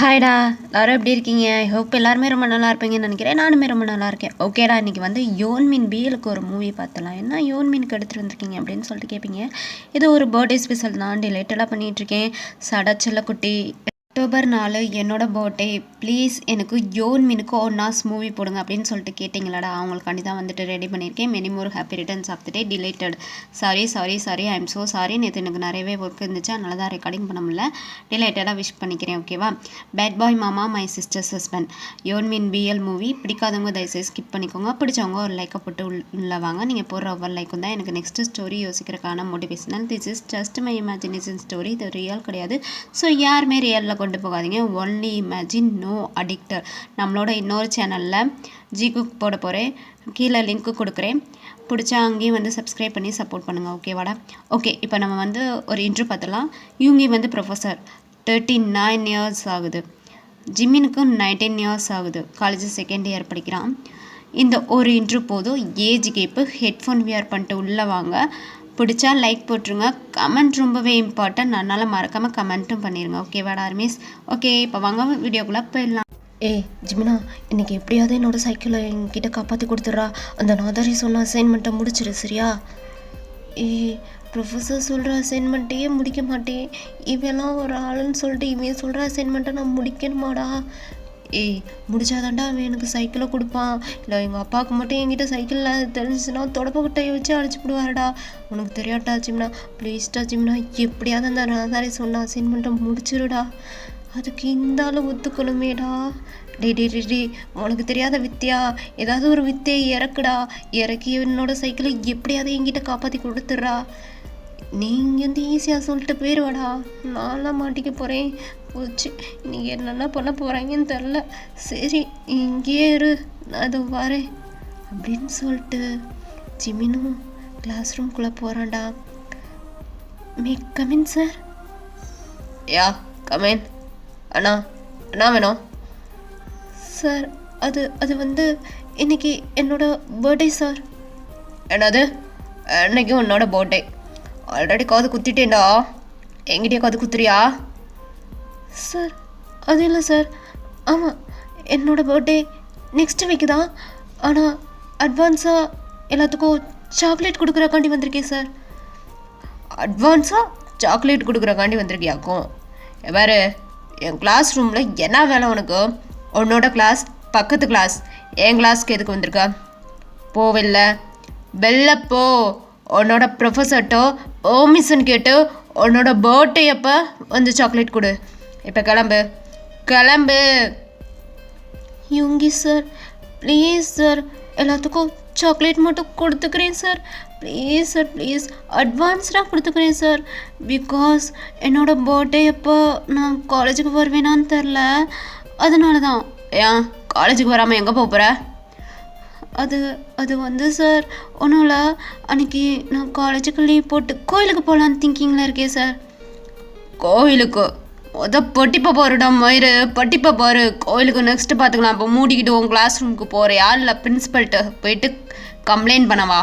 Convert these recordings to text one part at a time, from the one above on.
ஹாய்டா, எல்லாரும் எப்படி இருக்கீங்க? ஐ ஹோப் எல்லாருமே ரொம்ப நல்லா இருப்பீங்கன்னு நினைக்கிறேன். நானுமே ரொம்ப நல்லா இருக்கேன். ஓகேடா, இன்றைக்கி வந்து யோன்மின் பிஎலுக்கு ஒரு மூவி பார்த்தலாம். என்ன யோன்மினுக்கு எடுத்துகிட்டு வந்திருக்கீங்க அப்படின்னு சொல்லிட்டு கேட்பீங்க. இது ஒரு பர்த்டே ஸ்பெஷல் தான், டிலேட்டடாக பண்ணிகிட்ருக்கேன். சடா செல்லக்குட்டி, அக்டோபர் 4 என்னோட பர்த்டே. ப்ளீஸ் எனக்கு யோன்மினுக்கு ஒரு நாஸ் மூவி போடுங்க அப்படின்னு சொல்லிட்டு கேட்டிங்களாடா. அவங்களுக்காண்டி தான் வந்துட்டு ரெடி பண்ணியிருக்கேன். Many more happy returns of the day. Belated. Sorry I am so sorry. நேற்று எனக்கு நிறையவே ஒர்க் இருந்துச்சு, அதனால தான் ரெக்கார்டிங் பண்ண முடியல. டிலேட்டடாக விஷ் பண்ணிக்கிறேன். ஓகேவா? பேட் பாய் மாமா my sister's husband. Yoonmin BL movie பிடிக்காதவங்க தயவுசெய்து ஸ்கிப் பண்ணிக்கோங்க. பிடிச்சவங்க ஒரு லைக்கை போட்டு உள்ள வாங்க. நீங்கள் போடுற ஒவ்வொரு லைக்கும் தான் எனக்கு நெக்ஸ்ட்டு ஸ்டோரி யோசிக்கிறதுக்கான motivational. This is just my imagination story. இது ரியல் கிடையாது. ஸோ யாருமே ரியலில் கொண்டு போகாதீங்க. Only imagine, no addicter. நம்மளோட இன்னொரு சேனலில் ஜிகுக் போட போகிறேன், கீழே லிங்க்கு கொடுக்குறேன். பிடிச்சா அங்கேயும் வந்து சப்ஸ்கிரைப் பண்ணி சப்போர்ட் பண்ணுங்கள். ஓகேவாடா? ஓகே, இப்போ நம்ம வந்து ஒரு இன்ட்ரோ பார்த்துலாம். இவங்க வந்து ப்ரொஃபஸர், 39 இயர்ஸ் ஆகுது. ஜிம்மினுக்கு 19 இயர்ஸ் ஆகுது. காலேஜ் செகண்ட் இயர் படிக்கிறான். இந்த ஒரு இன்ட்ரோ போதும். Age gap. ஹெட்ஃபோன் வியர் பண்ணிட்டு உள்ளே வாங்க. பிடிச்சா லைக் போட்டுருங்க. கமெண்ட் ரொம்பவே இம்பார்ட்டன்ட், அதனால் மறக்காமல் கமெண்ட்டும் பண்ணிடுங்க. ஓகேவாடா ஆர்மிஸ்? ஓகே, இப்போ வாங்க வீடியோக்குள்ளே போயிடலாம். ஜிமினா, இன்றைக்கி எப்படியாவது என்னோட சைக்கிளை என்கிட்ட காப்பாற்றி கொடுத்துட்றா. அந்த நாதாரி சொன்ன அசைன்மெண்ட்டை முடிச்சிடு, சரியா? ப்ரொஃபஸர் சொல்கிற அசைன்மெண்ட்டையே முடிக்க மாட்டேன். இவெல்லாம் ஒரு ஆளுன்னு சொல்லிட்டு இவன் சொல்கிற அசைன்மெண்ட்டை நான் முடிக்கணுமாடா? முடிச்சாதாண்டா அவன் எனக்கு சைக்கிளை கொடுப்பான். இல்லை எங்கள் அப்பாவுக்கு மட்டும் என்கிட்ட சைக்கிளில் தெரிஞ்சிச்சுன்னா தொடப்பக்கட்டையை வச்சு அடிச்சு விடுவாருடா. உனக்கு தெரியாட்டா ஜிம்னா, ப்ளீஸ்டா ஜிம்னா, எப்படியாவது அந்த நாதாரி சொன்ன அசைன்மெண்ட்டை முடிச்சிருடா. அதுக்கு இந்த ஆள் ஒத்துக்கணுமேடா. டே, உனக்கு தெரியாத வித்தியா? ஏதாவது ஒரு வித்தையை இறக்குடா. இறக்கி என்னோட சைக்கிளை எப்படியாவது என்கிட்ட காப்பாற்றி கொடுத்துட்றா. நீங்கள் வந்து ஈஸியாக சொல்லிட்டு போயிடுவாடா. நான்லாம் மாட்டிக்க போகிறேன். போச்சு, நீங்கள் என்னென்ன பண்ண போகிறாங்கன்னு தெரில. சரி, இங்கேயே இரு, நான் அதை வரேன் அப்படின்னு சொல்லிட்டு ஜிமினும் கிளாஸ் ரூம்குள்ளே போகிறான்டா. May come in sir? Yeah come in. அண்ணா வேணும் சார். அது வந்து இன்னைக்கு என்னோட பர்த்டே சார். என்னது? இன்னைக்கு உன்னோட பர்த்டே? ஆல்ரெடி காது குத்திட்டேன்டா. என்கிட்டயே காது குத்துறியா? சார் அது இல்லை சார். ஆமாம், என்னோட பர்த்டே நெக்ஸ்ட் வீக் தான். ஆனால் அட்வான்ஸாக எல்லாத்துக்கும் சாக்லேட் கொடுக்குறக்காண்டி வந்திருக்கேன் சார். அட்வான்ஸாக சாக்லேட் கொடுக்குறக்காண்டி வந்திருக்கியாக்கும்? வேறு என் கிளாஸ் ரூமில் என்ன வேலை உனக்கு? உன்னோட கிளாஸ் பக்கத்து கிளாஸ், என் கிளாஸ்க்கு எதுக்கு வந்திருக்க? போவில்லை, வெள்ளப்போ. உன்னோட ப்ரொஃபஸர்ட்டோ பெர்மிஷன் கேட்டு உன்னோட பர்த்டே அப்போ வந்து சாக்லேட் கொடு. இப்போ கிளம்பு. யோங்கி சார், ப்ளீஸ் சார், எல்லாத்துக்கும் சாக்லேட் மட்டும் கொடுத்துக்கிறேன் சார். ப்ளீஸ் சார், ப்ளீஸ் அட்வான்ஸ்டாக கொடுத்துக்கிறேன் சார். பிகாஸ் என்னோடய பர்த்டே அப்போ நான் காலேஜுக்கு வருவேனான்னு தெரில, அதனால தான். ஏன் காலேஜுக்கு வராமல் எங்கே போகிற? அது வந்து சார் ஒன்றும் இல்லை. அன்றைக்கி நான் காலேஜுக்கு லீவ் போட்டு கோயிலுக்கு போகலான்னு திங்கிங்கில் இருக்கேன் சார். கோயிலுக்கு பட்டிப்பா பாருடா மயிறு, பட்டிப்பா பாரு. கோயிலுக்கு நெக்ஸ்ட்டு பார்த்துக்கலாம். இப்போ மூடிக்கிட்டு உன் கிளாஸ் ரூமுக்கு போகிறியா இல்லை பிரின்ஸிபல்கிட்ட போயிட்டு கம்ப்ளைண்ட் பண்ணவா?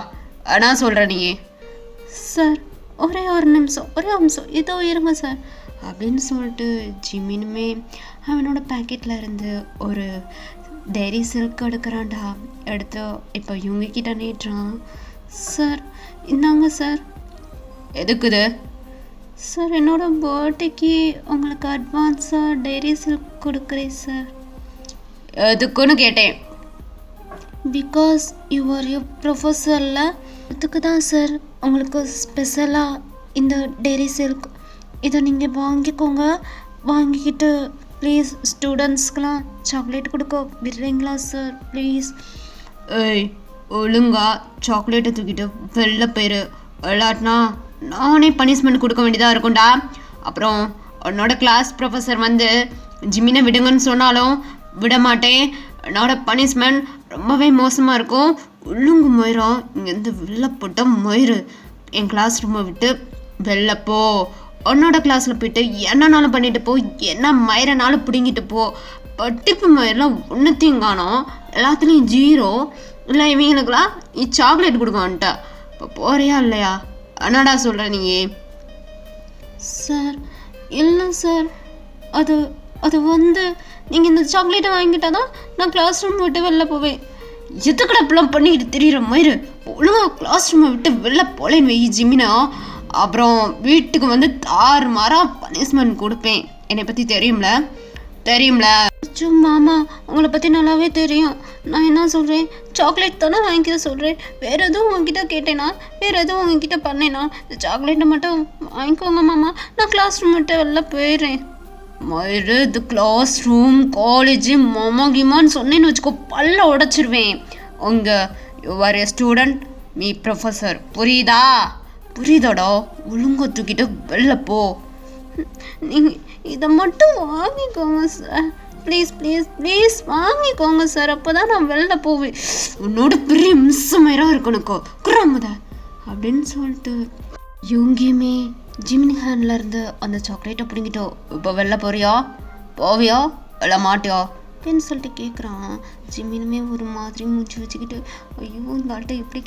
ஆனால் சொல்கிறேன் நீ. சார் ஒரே நிமிஷம் இதோ இருங்க சார் அப்படின்னு சொல்லிட்டு ஜிமினுமே அவனோட பேக்கெட்டில் இருந்து ஒரு டைரி சில்க் எடுக்கிறான்டா. எடுத்து இப்போ இவங்க கிட்ட நீட்டுறான். சார் இந்தாங்க சார். எதுக்குது? சார் என்னோட பர்த்டேக்கு உங்களுக்கு அட்வான்ஸாக டைரி சில்க் கொடுக்குறேன் சார். எதுக்குன்னு கேட்டேன். பிகாஸ் யுவர் ப்ரொஃபஸரில் அதுக்கு தான் சார் உங்களுக்கு ஸ்பெஷலாக இந்த டைரி சில்க். இதை நீங்கள் வாங்கிக்கோங்க. வாங்கிக்கிட்டு ப்ளீஸ் ஸ்டூடெண்ட்ஸ்க்கெலாம் சாக்லேட் கொடுக்க விடுறீங்களா சார்? ப்ளீஸ். ஒழுங்கா சாக்லேட்டை தூக்கிட்டு வெளில போயிரு. விளாட்னா நானே பனிஷ்மெண்ட் கொடுக்க வேண்டியதாக இருக்கும்டா. அப்புறம் உன்னோட கிளாஸ் ப்ரொஃபஸர் வந்து ஜிமினை விடுங்கன்னு சொன்னாலும் விட மாட்டேன். என்னோட பனிஷ்மெண்ட் ரொம்பவே மோசமாக இருக்கும். ஒழுங்கு மயிரா, இங்கேருந்து வெளில போட்ட மயிறு. என் கிளாஸ் ரூமை விட்டு வெளிலப்போ. உன்னோட கிளாஸில் போயிட்டு என்னன்னாலும் பண்ணிட்டு போ, என்ன மயிரனாலும் பிடுங்கிட்டு போ. பட்டிப்பு மயிரெலாம் ஒன்றுத்தையும் காணோம், எல்லாத்துலேயும் 0. இல்லை இவங்களுக்குலாம் நீ சாக்லேட் கொடுக்கன்ட்ட. இப்போ போறியா இல்லையா? என்னடா சொல்கிற நீ? சார் இல்லை சார், அது வந்து நீங்கள் இந்த சாக்லேட்டை வாங்கிட்டா தான் நான் கிளாஸ் ரூம் விட்டு வெளில போவேன். எதுக்கடா இப்பெல்லாம் பண்ணிக்கிட்டு தெரியுற மாதிரி ஒழுங்கா கிளாஸ் ரூமை விட்டு வெளில போலேன்னு வெயி ஜிமினா, அப்புறம் வீட்டுக்கு வந்து தாறுமாறாக பனிஷ்மெண்ட் கொடுப்பேன். என்னை பற்றி தெரியும்ல. மாமா உங்களை பற்றி நல்லாவே தெரியும். நான் என்ன சொல்கிறேன், சாக்லேட் தானே வாங்கிக்க சொல்கிறேன். வேறு எதுவும் உங்ககிட்ட கேட்டேனா, வேறு எதுவும் உங்ககிட்ட பண்ணேனா, இந்த சாக்லேட்டை மட்டும் வாங்கிக்கோங்க மாமா, நான் கிளாஸ் ரூம் விட்டு வெளில போயிடுறேன். மயிறு இது கிளாஸ் ரூம் காலேஜு மொமகிமான்னு சொன்னேன்னு வச்சுக்கோ, பல்ல உடச்சிருவேன். உங்க your a student, me professor, புரியுதாடா? ஒழுங்கா தூக்கிட்டு வெளில போ. நீங்கள் இதை மட்டும் வாங்கிக்கோங்க சார், ப்ளீஸ் வாங்கிக்கோங்க சார், அப்போ தான் நான் வெளில போவேன். உன்னோட பெரிய மிஸ்ஸமேராக இருக்கணுக்கோ குறாமத அப்படின்னு சொல்லிட்டு யோங்கியுமே ஜிமினி ஹேண்டில் இருந்து அந்த சாக்லேட்டை பிடிங்கிட்டோ. இப்போ வெளில போவியா இல்லை மாட்டியா அப்படின்னு சொல்லிட்டு கேட்குறான். ஜிமினுமே ஒரு மாதிரி மூச்சு வச்சுக்கிட்டு, ஐயோ இந்த ஆள்கிட்ட எப்படி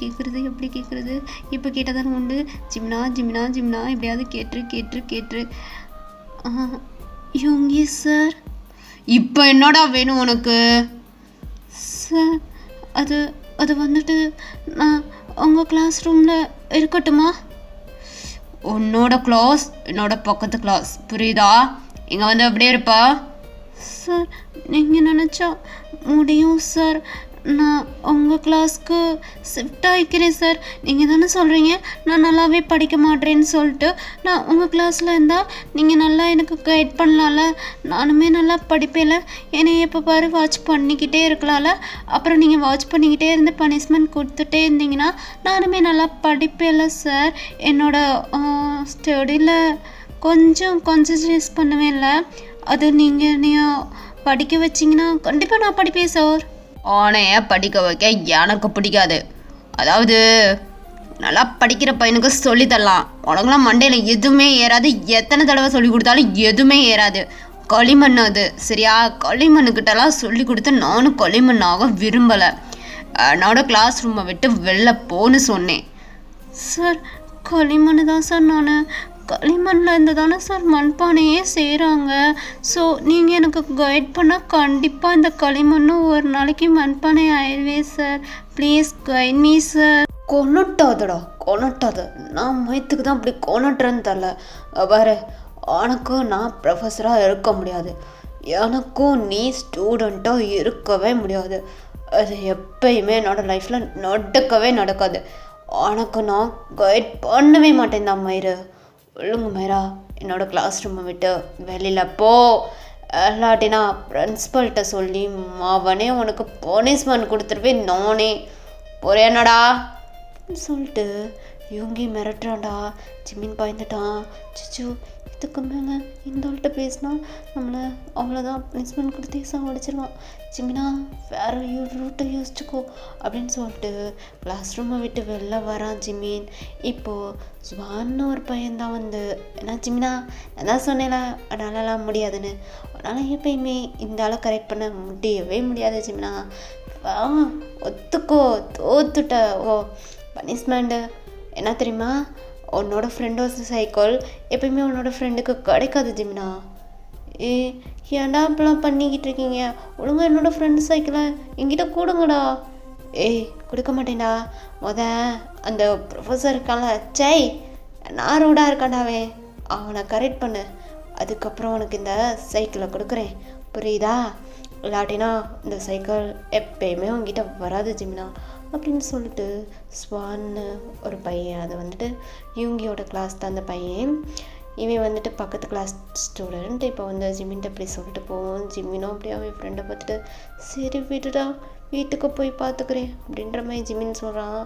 கேட்குறது, இப்போ கேட்டால் தானே உண்டு. ஜிமினா எப்படியாவது கேட்டுரு. யோங்கி சார், இப்போ என்னடா வேணும் உனக்கு? சார் அது வந்துட்டு நான் உங்கள் கிளாஸ் ரூமில் இருக்கட்டுமா? உன்னோட கிளாஸ் என்னோட பக்கத்து கிளாஸ், புரியுதா? இங்கே வந்து அப்படியே இருப்பா. சார் நீங்கள் நினச்சா முடியும் சார், நான் உங்கள் கிளாஸ்க்கு ஷிஃப்ட் ஆகிக்கிறேன் சார். நீங்கள் தானே சொல்கிறீங்க நான் நல்லாவே படிக்க மாட்டேன்னு சொல்லிட்டு. நான் உங்கள் கிளாஸில் இருந்தால் நீங்கள் நல்லா எனக்கு கைட் பண்ணலாம்ல, நானுமே நல்லா படிப்பேன்ல. என்னை எப்போ பாரு வாட்ச் பண்ணிக்கிட்டே இருக்கலாம்ல. அப்புறம் நீங்கள் வாட்ச் பண்ணிக்கிட்டே இருந்து பனிஷ்மெண்ட் கொடுத்துட்டே இருந்தீங்கன்னா நானுமே நல்லா படிப்பேன்ல சார். என்னோடய ஸ்டடியில் கொஞ்சம் கான்சன்ட்ரேட் பண்ணுவேன்ல, அது நீங்கள் படிக்க வச்சிங்கன்னா கண்டிப்பாக நான் படிப்பேன் சார். ஆனைய படிக்க வைக்க எனக்கு பிடிக்காது. அதாவது நல்லா படிக்கிற பையனுக்கு சொல்லித்தரலாம், உனக்குலாம் மண்டையில் எதுவுமே ஏறாது. எத்தனை தடவை சொல்லி கொடுத்தாலும் எதுவுமே ஏறாது. களிமண் அது, சரியா? களிமண்ணுக்கிட்டலாம் சொல்லி கொடுத்து நானும் களிமண்ணாக விரும்பலை. என்னோட கிளாஸ் ரூமை விட்டு வெளில போன்னு சொன்னேன். சார் களிமண் தான் சார், நான் களிமண்ணில் இருந்து தானே சார் மண்பானையே செய்கிறாங்க. ஸோ நீங்கள் எனக்கு கைட் பண்ணால் கண்டிப்பாக இந்த களிமண்ணும் ஒரு நாளைக்கு மண்பானை ஆயிடுவே sir. Please guide me sir. கொனட்டாத நான் மயத்துக்கு தான் அப்படி கொனட்டுறேன்னு தரல. வேறு உனக்கும் நான் ப்ரொஃபஸராக இருக்க முடியாது, எனக்கும் நீ ஸ்டூடெண்ட்டாக இருக்கவே முடியாது. அது எப்பயுமே என்னோடய லைஃப்பில் நடக்காது. உனக்கு நான் கைட் பண்ணவே மாட்டேன் தான் மயிறு. ஒழுங்கு மயிரா என்னோடய கிளாஸ் ரூமை விட்டு வெளியில் போ, இல்லாட்டினா பிரின்ஸ்பல்கிட்ட சொல்லி அவனே உனக்கு பனிஷ்மெண்ட் கொடுத்துருவேன் நானே. போறேனடா சொல்லிட்டு யோங்கி மிரட்டுறான்டா. ஜிமின் பயந்துட்டான். சிச்சு இதுக்கு மேலே இந்த ஆள்கிட்ட பேசினா நம்மளை அவ்வளோதான் பனிஷ்மெண்ட் கொடுத்து சாவடிச்சிருவான். ஜிமினா வேறு ரூட்டை யோசிச்சுக்கோ அப்படின்னு சொல்லிட்டு கிளாஸ் ரூமை விட்டு வெளில வரான் ஜிமின். இப்போது ஜுவான்னு ஒரு பையன்தான் வந்து, ஏன்னா ஜிமினா நான் தான் சொன்னேன்ல அதனாலலாம் முடியாதுன்னு, அதனால் எப்பயுமே இந்த ஆளை கரெக்ட் பண்ண முடியவே முடியாது ஜிமினா. ஒத்துக்கோ, தோத்துட்ட. பனிஷ்மெண்ட்டு என்ன தெரியுமா, உன்னோட ஃப்ரெண்டோட சைக்கிள் எப்பயுமே உன்னோட ஃப்ரெண்டுக்கு கிடைக்காது ஜிமினா. ஏன்டா இப்பெல்லாம் பண்ணிக்கிட்டு இருக்கீங்க? ஒழுங்கா என்னோட ஃப்ரெண்டு சைக்கிளை என்கிட்ட கூடுங்கடா. கொடுக்க மாட்டேன்டா. அந்த ப்ரொஃபஸர் இருக்கான்ல, நான் ரூடாக இருக்காண்டாவே, அவனை கரெக்ட் பண்ணு, அதுக்கப்புறம் உனக்கு இந்த சைக்கிளை கொடுக்குறேன், புரியுதா? இல்லாட்டினா இந்த சைக்கிள் எப்பயுமே உங்ககிட்ட வராது ஜிமினா அப்படின்னு சொல்லிட்டு ஸ்வான்னு ஒரு பையன், அது வந்துட்டு யூங்கியோட கிளாஸ் தான் அந்த பையன். இவன் வந்துட்டு பக்கத்து கிளாஸ் ஸ்டூடெண்ட். இப்போ வந்து ஜிமின்ட்ட அப்படி சொல்லிட்டு போவோம். ஜிமினும் அப்படியே அவன் ஃப்ரெண்டை பார்த்துட்டு சரி விட்டுடா வீட்டுக்கு போய் பார்த்துக்கிறேன் அப்படின்ற மாதிரி ஜிமின் சொல்கிறான்.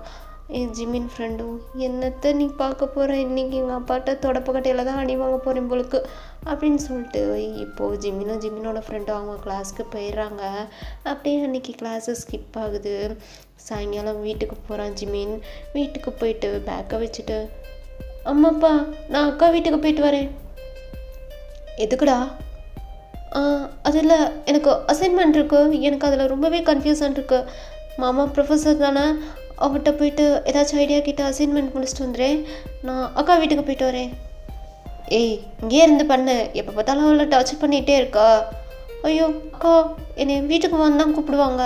ஜிமின் ஃப்ரெண்டும் என்னத்தை நீ பார்க்க போகிற, இன்றைக்கி எங்கள் அப்பாட்ட தொடப்பக்கட்டையில் தான் அடி வாங்க போகிறேன் போலுக்கு அப்படின்னு சொல்லிட்டு இப்போது ஜிமினோட ஃப்ரெண்டும் அவங்க கிளாஸ்க்கு போயிடுறாங்க. அப்படியே அன்றைக்கி கிளாஸு ஸ்கிப் ஆகுது. சாயங்காலம் வீட்டுக்கு போகிறான் ஜிமின். வீட்டுக்கு போயிட்டு பேக்கை வச்சுட்டு, அம்மாப்பா நான் அக்கா வீட்டுக்கு போயிட்டு வரேன். எதுக்குடா? அதில் எனக்கு அசைன்மெண்ட் இருக்குது, எனக்கு அதில் ரொம்பவே கன்ஃபியூஷன் இருக்குது. மாமா ப்ரொஃபஸர் தானே, அவர்கிட்ட போயிட்டு ஏதாச்சும் ஐடியா கிட்ட அசைன்மெண்ட் முடிச்சுட்டு வந்துடுறேன், நான் அக்கா வீட்டுக்கு போயிட்டு வரேன். இங்கே இருந்து பண்ணு, எப்போ பார்த்தாலும் அவளை டார்ச்சர் பண்ணிகிட்டே இருக்கா. ஐயோ அக்கா என்னை வீட்டுக்கு வந்து தான் கூப்பிடுவாங்க,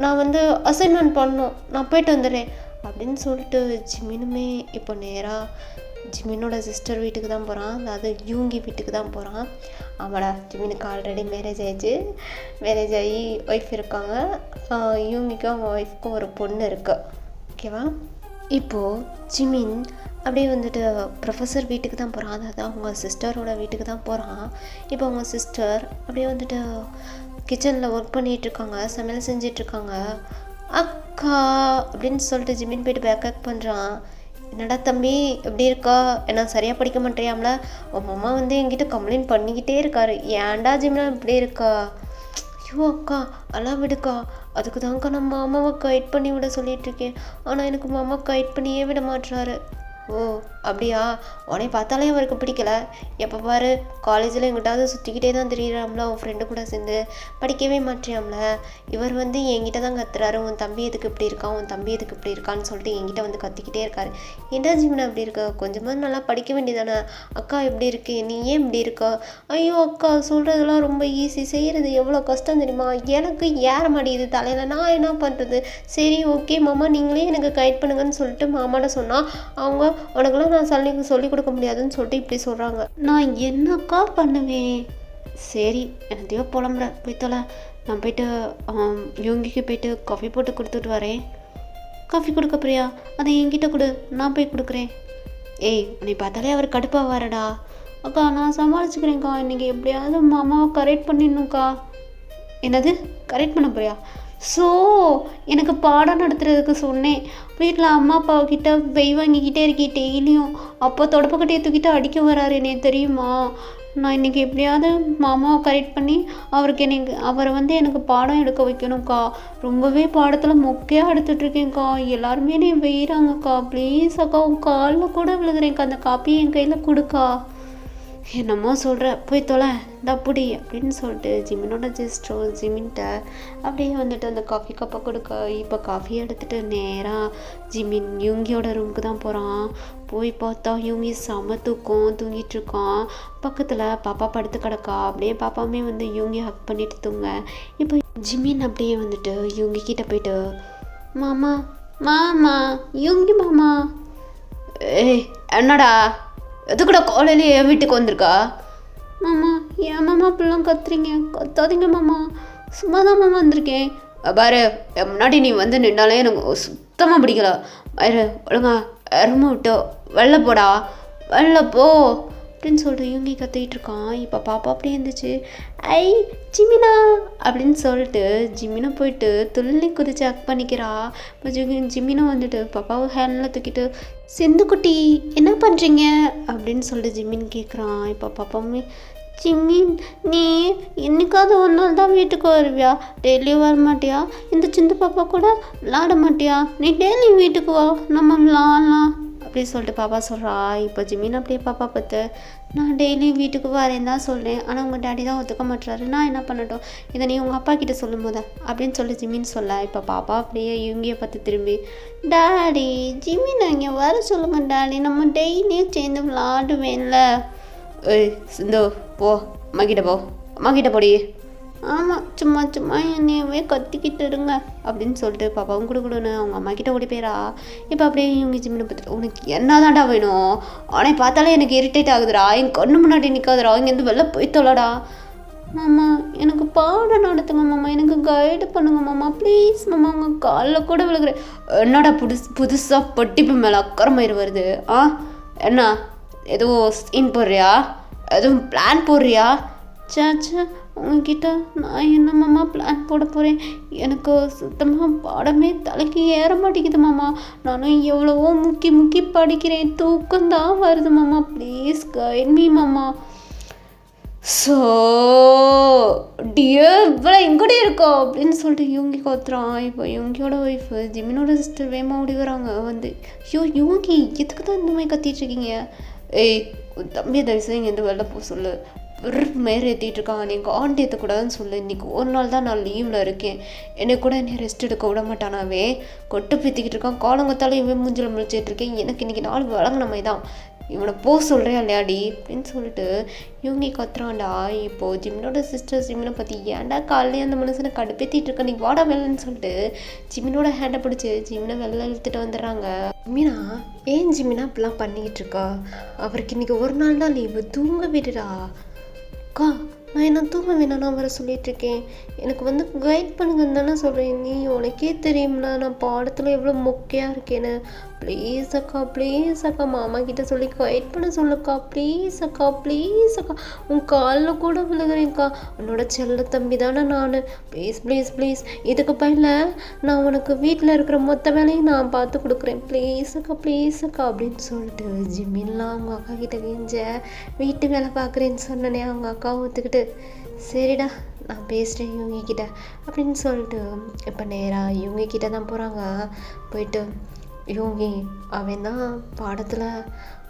நான் வந்து அசைன்மெண்ட் பண்ணணும், நான் போயிட்டு வந்துடுறேன் அப்படின்னு சொல்லிட்டு ஜிமினுமே இப்போ நேராக ஜிமினோட சிஸ்டர் வீட்டுக்கு தான் போகிறான், அதாவது யூங்கி வீட்டுக்கு தான் போகிறான். ஆமாடா, ஜிமினுக்கு ஆல்ரெடி மேரேஜ் ஆகிடுச்சு. மேரேஜ் ஆகி ஒய்ஃப் இருக்காங்க. யூங்கிக்கும் அவங்க ஒய்ஃப்க்கும் ஒரு பொண்ணு இருக்கு. ஓகேவா? இப்போது ஜிமின் அப்படியே வந்துட்டு ப்ரொஃபஸர் வீட்டுக்கு தான் போகிறான், அதாவது அவங்க சிஸ்டரோட வீட்டுக்கு தான் போகிறான். இப்போ அவங்க சிஸ்டர் அப்படியே வந்துட்டு கிச்சனில் ஒர்க் பண்ணிகிட்ருக்காங்க, சமையல் செஞ்சிட்ருக்காங்க. அக்கா அப்படின்னு சொல்லிட்டு ஜிமின் போய்ட்டு பேக்கப் பண்ணுறான். என்னடா தம்பி எப்படி இருக்கா, என்ன சரியாக படிக்க மாட்டேறியாம்ல, உன் அம்மா வந்து என்கிட்ட கம்ப்ளைண்ட் பண்ணிக்கிட்டே இருக்காரு, ஏன்டா ஜிம்னா இப்படி இருக்கா. ஐயோ அக்கா அதெல்லாம் விடுக்கா, அதுக்கு தான்க்கா நம்ம அம்மாவை கைட் பண்ணி விட சொல்லிகிட்ருக்கேன், ஆனால் எனக்கு மாமா கைட் பண்ணியே விட மாட்டுறாரு. ஓ அப்படியா, உன்னை பார்த்தாலே அவருக்கு பிடிக்கல, எப்போ பாரு காலேஜில் எங்கிட்டாவது சுற்றிக்கிட்டே தான் தெரியுறாம்ல, உன் ஃப்ரெண்டு கூட சேர்ந்து படிக்கவே மாட்டேறியாம்ல. இவர் வந்து என்கிட்ட தான் கத்துறாரு, உன் தம்பி எதுக்கு இப்படி இருக்கான், உன் தம்பி எதுக்கு இப்படி இருக்கான்னு சொல்லிட்டு என்கிட்ட வந்து கத்திக்கிட்டே இருக்காரு. என்ன ஜிம்னா அப்படி இருக்க, கொஞ்சமாக நல்லா படிக்க வேண்டியதானே. அக்கா எப்படி இருக்கு, நீ ஏன் இப்படி இருக்கா. ஐயோ அக்கா சொல்கிறதெல்லாம் ரொம்ப ஈஸி, செய்கிறது எவ்வளோ கஷ்டம் தெரியுமா, எனக்கு ஏற மாட்டேங்குது தலையில், நான் என்ன பண்ணுறது. சரி ஓகே மாமா நீங்களே எனக்கு கைட் பண்ணுங்கன்னு சொல்லிட்டு மாமாட்ட சொன்னால் அவங்க உனக்குலாம் நான் சொல்லி கொடுக்க முடியாதுன்னு சொல்லிட்டு இப்படி சொல்கிறாங்க. நான் என்னக்கா பண்ணுவேன். சரி என்னத்தையோ புலம்புற, போய் தொலை, நான் போயிட்டு யோங்கிக்கு போயிட்டு காஃபி போட்டு கொடுத்துட்டு வரேன். காஃபி கொடுக்க பிரியா, அதை என்கிட்ட கொடு, நான் போய் கொடுக்குறேன். ஏய் உன்னை பார்த்தாலே அவர் கடுப்பாக வரடா. அக்கா நான் சமாளிச்சுக்கிறேன்க்கா, இன்றைக்கி எப்படியாவது மாமாவை கரெக்ட் பண்ணிடணும்க்கா. என்னது கரெக்ட் பண்ண போறியா. ஸோ எனக்கு பாடம் நடத்துறதுக்கு சொன்னேன், வீட்டில் அம்மா அப்பாக்கிட்ட வெய் வாங்கிக்கிட்டே இருக்கேன் டெய்லியும், அப்போ தொடப்பக்கட்டையை தூக்கிட்டு அடிக்க வராரு என்னை தெரியுமா. நான் இன்றைக்கி எப்படியாவது மாமாவை கரெக்ட் பண்ணி அவரை வந்து எனக்கு பாடம் எடுக்க வைக்கணும்க்கா. ரொம்பவே பாடத்தில் மொக்கையாக எடுத்துகிட்ருக்கேன்க்கா, எல்லாருமே என்னை வெய்கிறாங்கக்கா, ப்ளீஸ் அக்கா உன் காலில் கூட விழுகிறேன்க்கா, அந்த காப்பியை என் கையில் கொடுக்கா. என்னமோ சொல்கிற, போய் தொலை தப்புடி அப்படின்னு சொல்லிட்டு ஜிமினோட ஜிமின்கிட்ட அப்படியே வந்துட்டு அந்த காஃபி கப்பை கொடுக்க. இப்போ காஃபி எடுத்துகிட்டு நேராக ஜிமின் யூங்கியோட ரூமுக்கு தான் போகிறான். போய் பார்த்தா யூங்கி செம தூங்கிட்டு இருக்கான். பக்கத்தில் பாப்பா படுத்து கிடக்கா. அப்படியே பாப்பாவுமே வந்து யூங்கி ஹக் பண்ணிட்டு தூங்க. இப்போ ஜிமின் அப்படியே வந்துட்டு யூங்கி கிட்ட போயிட்டு மாமா மாமா யூங்கி மாமா. ஏய் என்னடா எதுக்கூட காலையிலேயே வீட்டுக்கு வந்திருக்கா. மாமா ஏன் மாமா இப்படிலாம் கத்துறீங்க, கத்தாதீங்க மாமா, சும்மா தான் மாமா வந்திருக்கேன். பாரு முன்னாடி நீ வந்து நின்னாலே எனக்கு சுத்தமாக பிடிக்கல. பாரு ஒழுங்கா ரூமை விட்டு வெளில போடா, வெளில போ அப்படின்னு சொல்லிட்டு யூங்கி கத்திக்கிட்டு இருக்கான். இப்போ பாப்பா அப்படியே இருந்துச்சு. ஐ ஜிமினா அப்படின்னு சொல்லிட்டு ஜிமினை போயிட்டு துள்ளி குதிச்சு ஹக் பண்ணிக்கிறா. இப்போ ஜிமினை வந்துட்டு பாப்பாவை ஹேண்டில் தூக்கிட்டு சிந்துக்குட்டி என்ன பண்ணுறீங்க அப்படின்னு சொல்லிட்டு ஜிமின் கேட்குறான். இப்போ பாப்பாவுமே ஜிமின் நீ என்னைக்காவது ஒரு நாள் தான் வீட்டுக்கு வருவியா, டெய்லியும் வர மாட்டியா, இந்த சின்ன பாப்பா கூட விளாட மாட்டியா, நீ டெய்லி வீட்டுக்கு வா நம்ம விளாட்லாம் அப்படி சொல்லிட்டு பாப்பா சொல்கிறா. இப்போ ஜிமின் அப்படியே பாப்பா பார்த்து நான் டெய்லி வீட்டுக்கு வரேன் தான் சொல்கிறேன், ஆனால் உங்கள் டேடி தான் ஒத்துக்க மாட்டுறாரு, நான் என்ன பண்ணட்டும், இதை நீ உங்கள் அப்பா கிட்டே சொல்லும் போத அப்படின்னு சொல்லி ஜிமின் சொல்ல. இப்போ பாப்பா அப்படியே இவங்கிய பார்த்து திரும்பி டேடி ஜிமின் இங்கே வர சொல்லுங்கள் டேடி, நம்ம டெய்லியும் சேர்ந்து விளாடுவேன்ல. ஏய் சிந்து போ அம்மா கிட்ட போடி. ஆமாம் சும்மா சும்மா என்னையவே கத்திக்கிட்டு இருங்க அப்படின்னு சொல்லிட்டு பாப்பாவும் கொடுக்கணுன்னு அவங்க அம்மா கிட்ட ஓடி போயிடா. இப்போ அப்படியே இவங்க ஜிம்மினை பார்த்துட்டு உனக்கு என்ன தாண்டா வேணும், அவனை பார்த்தாலே எனக்கு இரிட்டேட் ஆகுதுடா, என் கண்ணு முன்னாடி நிற்காதுடா, இங்கேருந்து வெளில போய் தொலைடா. மாமா எனக்கு பாடம் நடத்துங்க மாமா, எனக்கு கைடு பண்ணுங்க மாமா ப்ளீஸ் மாமா, உங்கள் காலில் கூட விழுகிறேன். என்னடா புதுசாக பொட்டிப்பு மேலே அக்கறமயிறு வருது. என்ன எதுவும் சீன் போடுறியா, எதுவும் பிளான் போடுறியா. சாச்சா உங்ககிட்ட நான் என்ன மாமா பிளான் போட போகிறேன், எனக்கு சுத்தமாக பாடமே தலைக்கு ஏற மாட்டேங்குது மாமா, நானும் எவ்வளவோ முக்கி படிக்கிறேன், தூக்கம்தான் வருது மாமா, ப்ளீஸ் கைட் மீ மாமா. ஸோ டியர் இவ்வளோ எங்கூட இருக்கோ அப்படின்னு சொல்லிட்டு யூங்கி கோத்துறான். இப்போ யூங்கியோட ஒய்ஃபு ஜிமினோட சிஸ்டர் வேமா ஓடி வராங்க. வந்து யூங்கி எதுக்கு தான் இந்த மாதிரி கத்திட்டு இருக்கீங்க. ஏய் தம்பியை தயவுசெய்து இங்கேருந்து வெளில போக சொல்லு, மேலே ஏற்றிட்டு இருக்காங்க, நீங்கள் ஆண்டி ஏற்றக்கூடாதுன்னு சொல்லு, இன்றைக்கி ஒரு நாள் தான் நான் லீவில் இருக்கேன், என்னை கூட என்னை ரெஸ்ட் எடுக்க விட மாட்டானாவே, கொட்டு பித்திக்கிட்டு இருக்கான், காலங்கத்தாலும் இவன் மூஞ்சில் முழிச்சிட்டு இருக்கேன், எனக்கு இன்றைக்கி நாள் வழங்கின மாதிரி தான், இவனை போ சொல்கிறேன் இல்லையாடி அப்படின்னு சொல்லிட்டு யூங்கி கத்துறான்டா. இப்போது ஜிமினோட சிஸ்டர் ஜிமினை பற்றி ஏன்டா காலையிலே அந்த மனுஷனை கடுப்பேற்றிட்டு இருக்க, நீ வாடா வெளிலன்னு சொல்லிட்டு ஜிமினோட ஹேண்டை பிடிச்சி ஜிமினை வெளில இழுத்துட்டு வந்துடுறாங்க. ஜிமினா ஏன் ஜிமினா இப்படிலாம் பண்ணிக்கிட்டு இருக்கா, அவருக்கு இன்னைக்கு ஒரு நாள் தான் லீவு, தூங்க விடுடா. அக்கா நான் என்ன தூங்க வேணாம், நான் வர சொல்லிகிட்ருக்கேன், எனக்கு வந்து கைட் பண்ணுங்கன்னு தானே சொல்கிறேன். நீ உனக்கே தெரியும்ல நான் பாடத்தில் எவ்வளோ மொக்கையாக இருக்கேன்னு. ப்ளீஸ் அக்கா மாமா கிட்ட சொல்லி கைட் பண்ண சொல்லுக்கா, ப்ளீஸ் அக்கா உன் காலில் கூட விழுகிறேன்க்கா, உன்னோட செல்ல தம்பி தானே நான், ப்ளீஸ் இதுக்கு பயில நான் உனக்கு வீட்டில் இருக்கிற மொத்த வேலையும் நான் பார்த்து கொடுக்குறேன், ப்ளீஸ் அக்கா அப்படின்னு சொல்லிட்டு ஜிம்மின்லாம் அவங்க அக்கா கிட்ட கெஞ்ச வீட்டு வேலை பார்க்குறேன்னு சொன்னனே அவங்க அக்கா ஒத்துக்கிட்டு சரிடா நான் பேசுகிறேன் இவங்கக்கிட்ட அப்படின்னு சொல்லிட்டு இப்போ நேராக இவங்கக்கிட்ட தான் போகிறாங்க. போயிட்டு யோகி அவன் தான் பாடத்தில்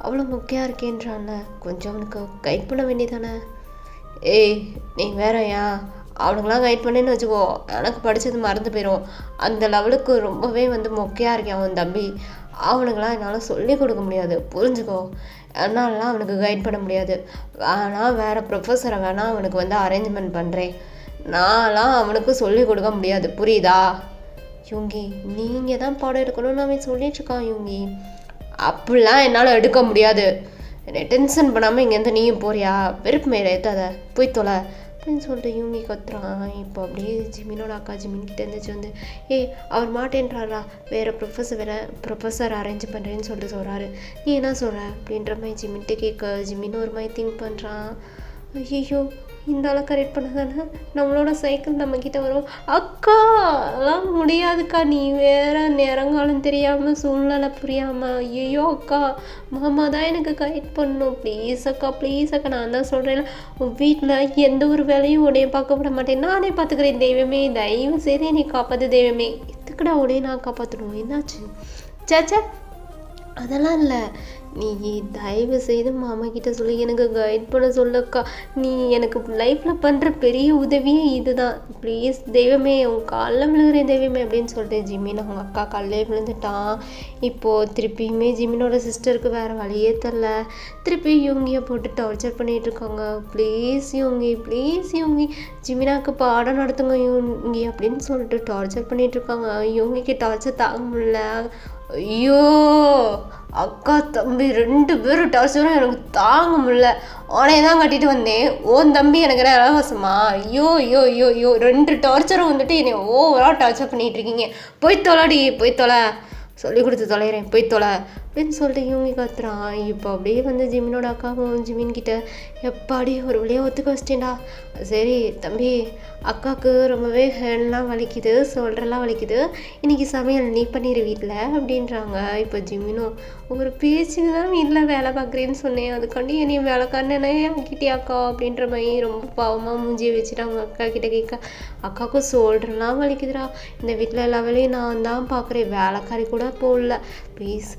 அவ்வளோ முக்கியம் இருக்கேன்றான்ல, கொஞ்சம் அவனுக்கு கைட் பண்ண வேண்டியதானே. ஏய் நீ வேறயா, அவனுங்களாம் கைட் பண்ணேன்னு வச்சுக்கோ எனக்கு படித்தது மறந்து போயிடும், அந்த லெவலுக்கு ரொம்பவே வந்து மொக்கையாக இருக்கேன் அவன் தம்பி, அவனுங்களாம் என்னால் சொல்லி கொடுக்க முடியாது புரிஞ்சுக்கோ, என்னாலலாம் அவனுக்கு கைட் பண்ண முடியாது, வேணால் வேறு ப்ரொஃபஸரை வேணால் அவனுக்கு வந்து அரேஞ்ச்மெண்ட் பண்ணுறேன், நான்லாம் அவனுக்கு சொல்லி கொடுக்க முடியாது புரியுதா. யூங்கி நீங்கள் தான் பாடம் எடுக்கணும்னு அவன் சொல்லிட்டுருக்கான் யூங்கி, அப்படிலாம் என்னால் எடுக்க முடியாது, என்னை டென்ஷன் பண்ணாமல் இங்கேருந்து நீயும் போறியா, வெறுப்பு மேலே ஏற்றாத போய் தொலை அப்படின்னு சொல்லிட்டு யூங்கி கத்துறான். இப்போ அப்படியே ஜிமினோட அக்கா ஜிமின்கிட்ட இருந்துச்சு வந்து அவர் மாட்டேன்றாரா, வேறு ப்ரொஃபஸர் அரேஞ்ச் பண்ணுறேன்னு சொல்லிட்டு சொல்கிறாரு, நீ என்ன சொல்கிற அப்படின்ற மாதிரி ஜிமின்ட்டு கேட்க ஜிமின்னு ஒரு மாதிரி திங்க் பண்ணுறான். ஐயோ இந்த ஆளை கரெக்ட் பண்ணதானே நம்மளோட சைக்கிள் நம்மக்கிட்ட வரும். அக்கா அதெல்லாம் முடியாதுக்கா, நீ வேற நேரங்காலம் தெரியாமல் சூழ்நிலை புரியாமல், ஐயோ அக்கா மாமா தான் எனக்கு கைட் பண்ணணும், ப்ளீஸ் அக்கா நான் தான் சொல்கிறேன், உன் வீட்டில் எந்த ஒரு வேலையும் உடைய பார்க்க விட மாட்டேன், நானே பார்த்துக்கிறேன் தெய்வமே, தயவு செய்து நீ காப்பாற்று தெய்வமே. எதுக்குடா உடைய நான் காப்பாற்றணும், என்னாச்சு சேச்சா அதெல்லாம் இல்லை, நீ தயவு செய்து மாமா கிட்ட சொல்லி எனக்கு கைட் பண்ண சொல்லக்கா, நீ எனக்கு லைஃப்பில் பண்ணுற பெரிய உதவியே இதுதான், ப்ளீஸ் தெய்வமே உன் காலில் விழுகிறேன் தெய்வமே அப்படின்னு சொல்லிட்டு ஜிமின் அவங்க அக்கா காலிலே விழுந்துட்டான். இப்போது திருப்பியுமே ஜிமினோட சிஸ்டருக்கு வேறு வழியே தெரில, திருப்பி யூங்கியை போட்டு டார்ச்சர் பண்ணிகிட்ருக்காங்க. ப்ளீஸ் யூங்கி ஜிமினாக்கு பாடம் நடத்துங்க யூங்கி அப்படின்னு சொல்லிட்டு டார்ச்சர் பண்ணிகிட்ருக்காங்க. யூங்கிக்கு டார்ச்சர் தாங்க முடியல. ஐயோ அக்கா தம்பி 2 பேரும் டார்ச்சரும் எனக்கு தாங்க முடியல, அவனே தான் கட்டிட்டு வந்தேன், ஓன் தம்பி எனக்கு என்ன இலவசமா, ஐயோ 2 டார்ச்சரும் வந்துட்டு என்னை ஓவராக டார்ச்சர் பண்ணிகிட்டு இருக்கீங்க, போய் தொலை சொல்லி கொடுத்து தொலைகிறேன் போய் தொலை அப்படின்னு சொல்லிட்டு யூங்கி கத்துறான். இப்போ அப்படியே வந்து ஜிமினோட அக்காவும் ஜிமின்கிட்ட எப்பாடி ஒரு வழியாக ஒத்துக்க வச்சிட்டேன்டா, சரி தம்பி அக்காவுக்கு ரொம்பவே ஹேண்ட்லாம் வலிக்குது, சொல்கிறலாம் வலிக்குது, இன்றைக்கி சமையல் நீ பண்ணிடு வீட்டில் அப்படின்றாங்க. இப்போ ஜிமினும் ஒரு பேச்சுக்கு தான் வீட்டில் வேலை பார்க்குறேன்னு சொன்னேன், அதுக்காண்டி என்னை வேலைக்காரனே ஆக்கிட்டியாக்கா அப்படின்ற மாதிரி ரொம்ப பாவமாக மூஞ்சியை வச்சுட்டு அவங்க அக்கா கிட்ட கேட்க, அக்காவுக்கும் சொல்கிறலாம் வலிக்குதுடா, இந்த வீட்டில் எல்லா வேலையும் நான் தான் பார்க்குறேன், வேலைக்காரி கூட போடல, ப்ளீஸ்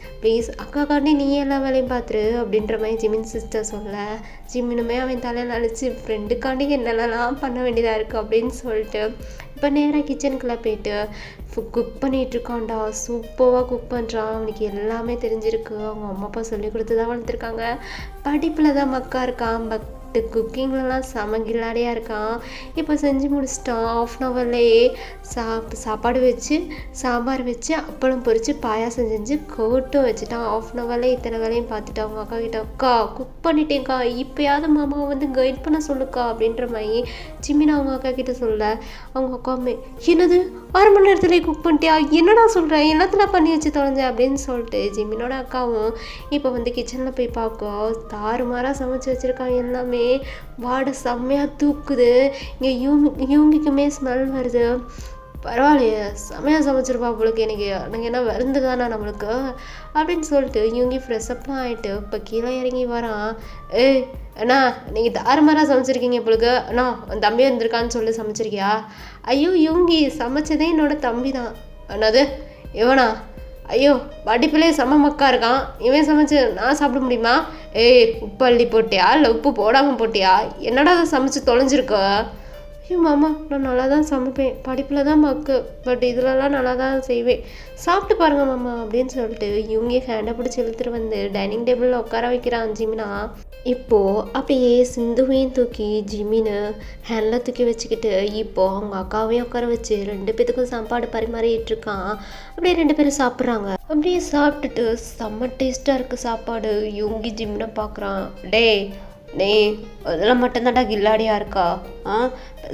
அக்காக்காண்டி நீ எல்லா வேலையும் பார்த்துரு அப்படின்ற மாதிரி ஜிமின் சிஸ்டர் சொல்ல, ஜிமினுமே அவன் தலையில் அழைச்சி ஃப்ரெண்டுக்காண்டி என்னென்னலாம் பண்ண வேண்டியதாக இருக்குது அப்படின்னு சொல்லிட்டு இப்போ நேராக கிச்சனுக்குள்ளே போயிட்டு குக் பண்ணிகிட்ருக்கான்டா. சூப்பராக குக் பண்ணுறான், அவனுக்கு எல்லாமே தெரிஞ்சிருக்கு, அவங்க அம்மா அப்பா சொல்லி கொடுத்து தான் வளர்த்துருக்காங்க, படிப்பில் தான் மக்கா இருக்கான், குக்கிங்லலாம் செம கில்லாடியாக இருக்கான். இப்போ செஞ்சு முடிச்சிட்டான், 1/2 ஹவர்லேயே சாப்பாடு வச்சு சாம்பார் வச்சு அப்பளம் பொரித்து பாயாசம் செஞ்சு கோட்டும் வச்சுட்டான். 1/2 ஹவர்லேயே இத்தனை வேலையும் பார்த்துட்டு அவங்க அக்கா கிட்ட, அக்கா குக் பண்ணிட்டேன்க்கா, இப்போயாவது மாமாவை வந்து கைட் பண்ண சொல்லுக்கா அப்படின்ற மாதிரி ஜிமின் அவங்க அக்கா கிட்ட சொல்ல, அவங்க அக்காவுமே என்னது 1/2 மணி நேரத்துலேயே குக் பண்ணிட்டியா, என்னடா சொல்கிறேன், எல்லாத்துல பண்ணி வச்சு தொலைஞ்சேன் அப்படின்னு சொல்லிட்டு ஜிமினோட அக்காவும் இப்போ வந்து கிச்சனில் போய் பார்க்க தாறுமாறாக சமைச்சு வச்சுருக்காங்க, எல்லாமே வாடை செம்மையாக தூக்குது, இங்கே யூங்கிக்குமே ஸ்மெல் வருது, பரவாயில்லையே செம்மையாக சமைச்சிருப்பா அவளுக்கு, எனக்கு என்ன விருந்து தானே நம்மளுக்கு அப்படின்னு சொல்லிட்டு யூங்கி ஃப்ரெஷ்அப்லாம் ஆகிட்டு இப்போ கீழே இறங்கி வரான். அண்ணா நீங்கள் தாறுமாறாக சமைச்சிருக்கீங்க இப்பளுக்கு, அண்ணா உன் தம்பி வந்திருக்கான்னு சொல்லி சமைச்சிருக்கியா, ஐயோ யூங்கி சமைச்சதே என்னோட தம்பி தான், என்னது இவனா, ஐயோ படிப்பிலே செம்ம மக்கா இருக்கான், இவன் சமைச்சு நான் சாப்பிட முடியுமா, உப்பு அள்ளி போட்டியா இல்லை உப்பு போடாமல் போட்டியா, என்னடா அதை சமைச்சு தொலைஞ்சிருக்க, ஐயோ மாமா, நான் நல்லா தான் சமைப்பேன், படிப்பில் தான் மக்கு, பட் இதிலலாம் நல்லா தான் செய்வேன், சாப்பிட்டு பாருங்க மாமா அப்படின்னு சொல்லிட்டு இவங்க ஹேண்டை பிடிச்சி இழுத்துட்டு வந்து டைனிங் டேபிளில் உட்கார வைக்கிறான் ஜிமினா. இப்போது அப்படியே சிந்துவையும் தூக்கி ஜிமினை ஹேண்டில் தூக்கி வச்சுக்கிட்டு இப்போது அவங்க அக்காவையும் உட்கார வச்சு 2 பேத்துக்கும் சாப்பாடு பரிமாறிட்டு இருக்கான். அப்படியே 2 பேரும் சாப்பிட்றாங்க. அப்படியே சாப்பிட்டுட்டு செம்ம டேஸ்ட்டாக இருக்குது சாப்பாடு. இவங்கி ஜிமினை பார்க்குறான். டே அதெல்லாம் மட்டும்தான்டா கில்லாடியாக இருக்கா?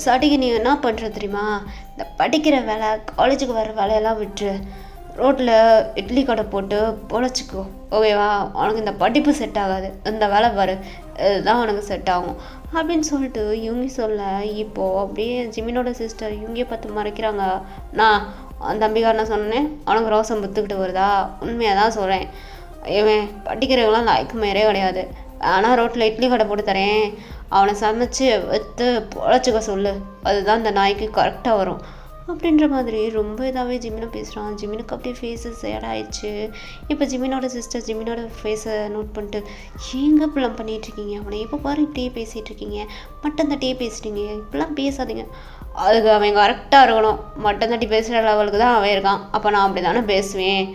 சாட்டிக்கு நீ என்ன பண்ணுற தெரியுமா? இந்த படிக்கிற வேலை, காலேஜுக்கு வர வேலையெல்லாம் விட்டுரு, ரோட்டில் இட்லி கடை போட்டு பொழைச்சிக்கோ, ஓகேவா? உனக்கு இந்த படிப்பு செட் ஆகாது, இந்த வேலை பாரு, இதுதான் உனக்கு செட் ஆகும் அப்படின்னு சொல்லிட்டு இவங்க சொல்ல இப்போது அப்படியே ஜிமினோட சிஸ்டர் இவங்க பார்த்து மறைக்கிறாங்க. நான் அந்த தம்பிக்காரனை சொன்னேன், அவனுக்கு ரோசம் புத்துக்கிட்டு வருதா? உண்மையாக தான் சொல்கிறேன், இவன் படிக்கிறவங்களாம் லாய்க்கு மேரே கிடையாது. ஆனால் ரோட்டில் இட்லி கடை போட்டு தரேன், அவனை சமைச்சு விற்று பொழைச்சிக்க சொல்லு, அதுதான் இந்த நாய்க்கு கரெக்டாக வரும் அப்படின்ற மாதிரி ரொம்ப இதாகவே ஜிமினை பேசுகிறான். ஜிமினுக்கு அப்படியே ஃபேஸு சேட் ஆயிடுச்சு. இப்போ ஜிமினோட சிஸ்டர் ஜிமினோட ஃபேஸை நோட் பண்ணிட்டு, ஏங்க இப்படிலாம் பண்ணிகிட்ருக்கீங்க? அவனை எப்போ பாரு இப்படியே பேசிகிட்டு இருக்கீங்க, மட்டன் தட்டியே பேசுகிறீங்க, இப்படிலாம் பேசாதீங்க, அதுக்கு அவன் கரெக்டாக இருக்கணும், மட்டன் தட்டி பேசுகிற லெவலுக்கு தான் அவன் இருக்கான், அப்போ நான் அப்படி தானே பேசுவேன்,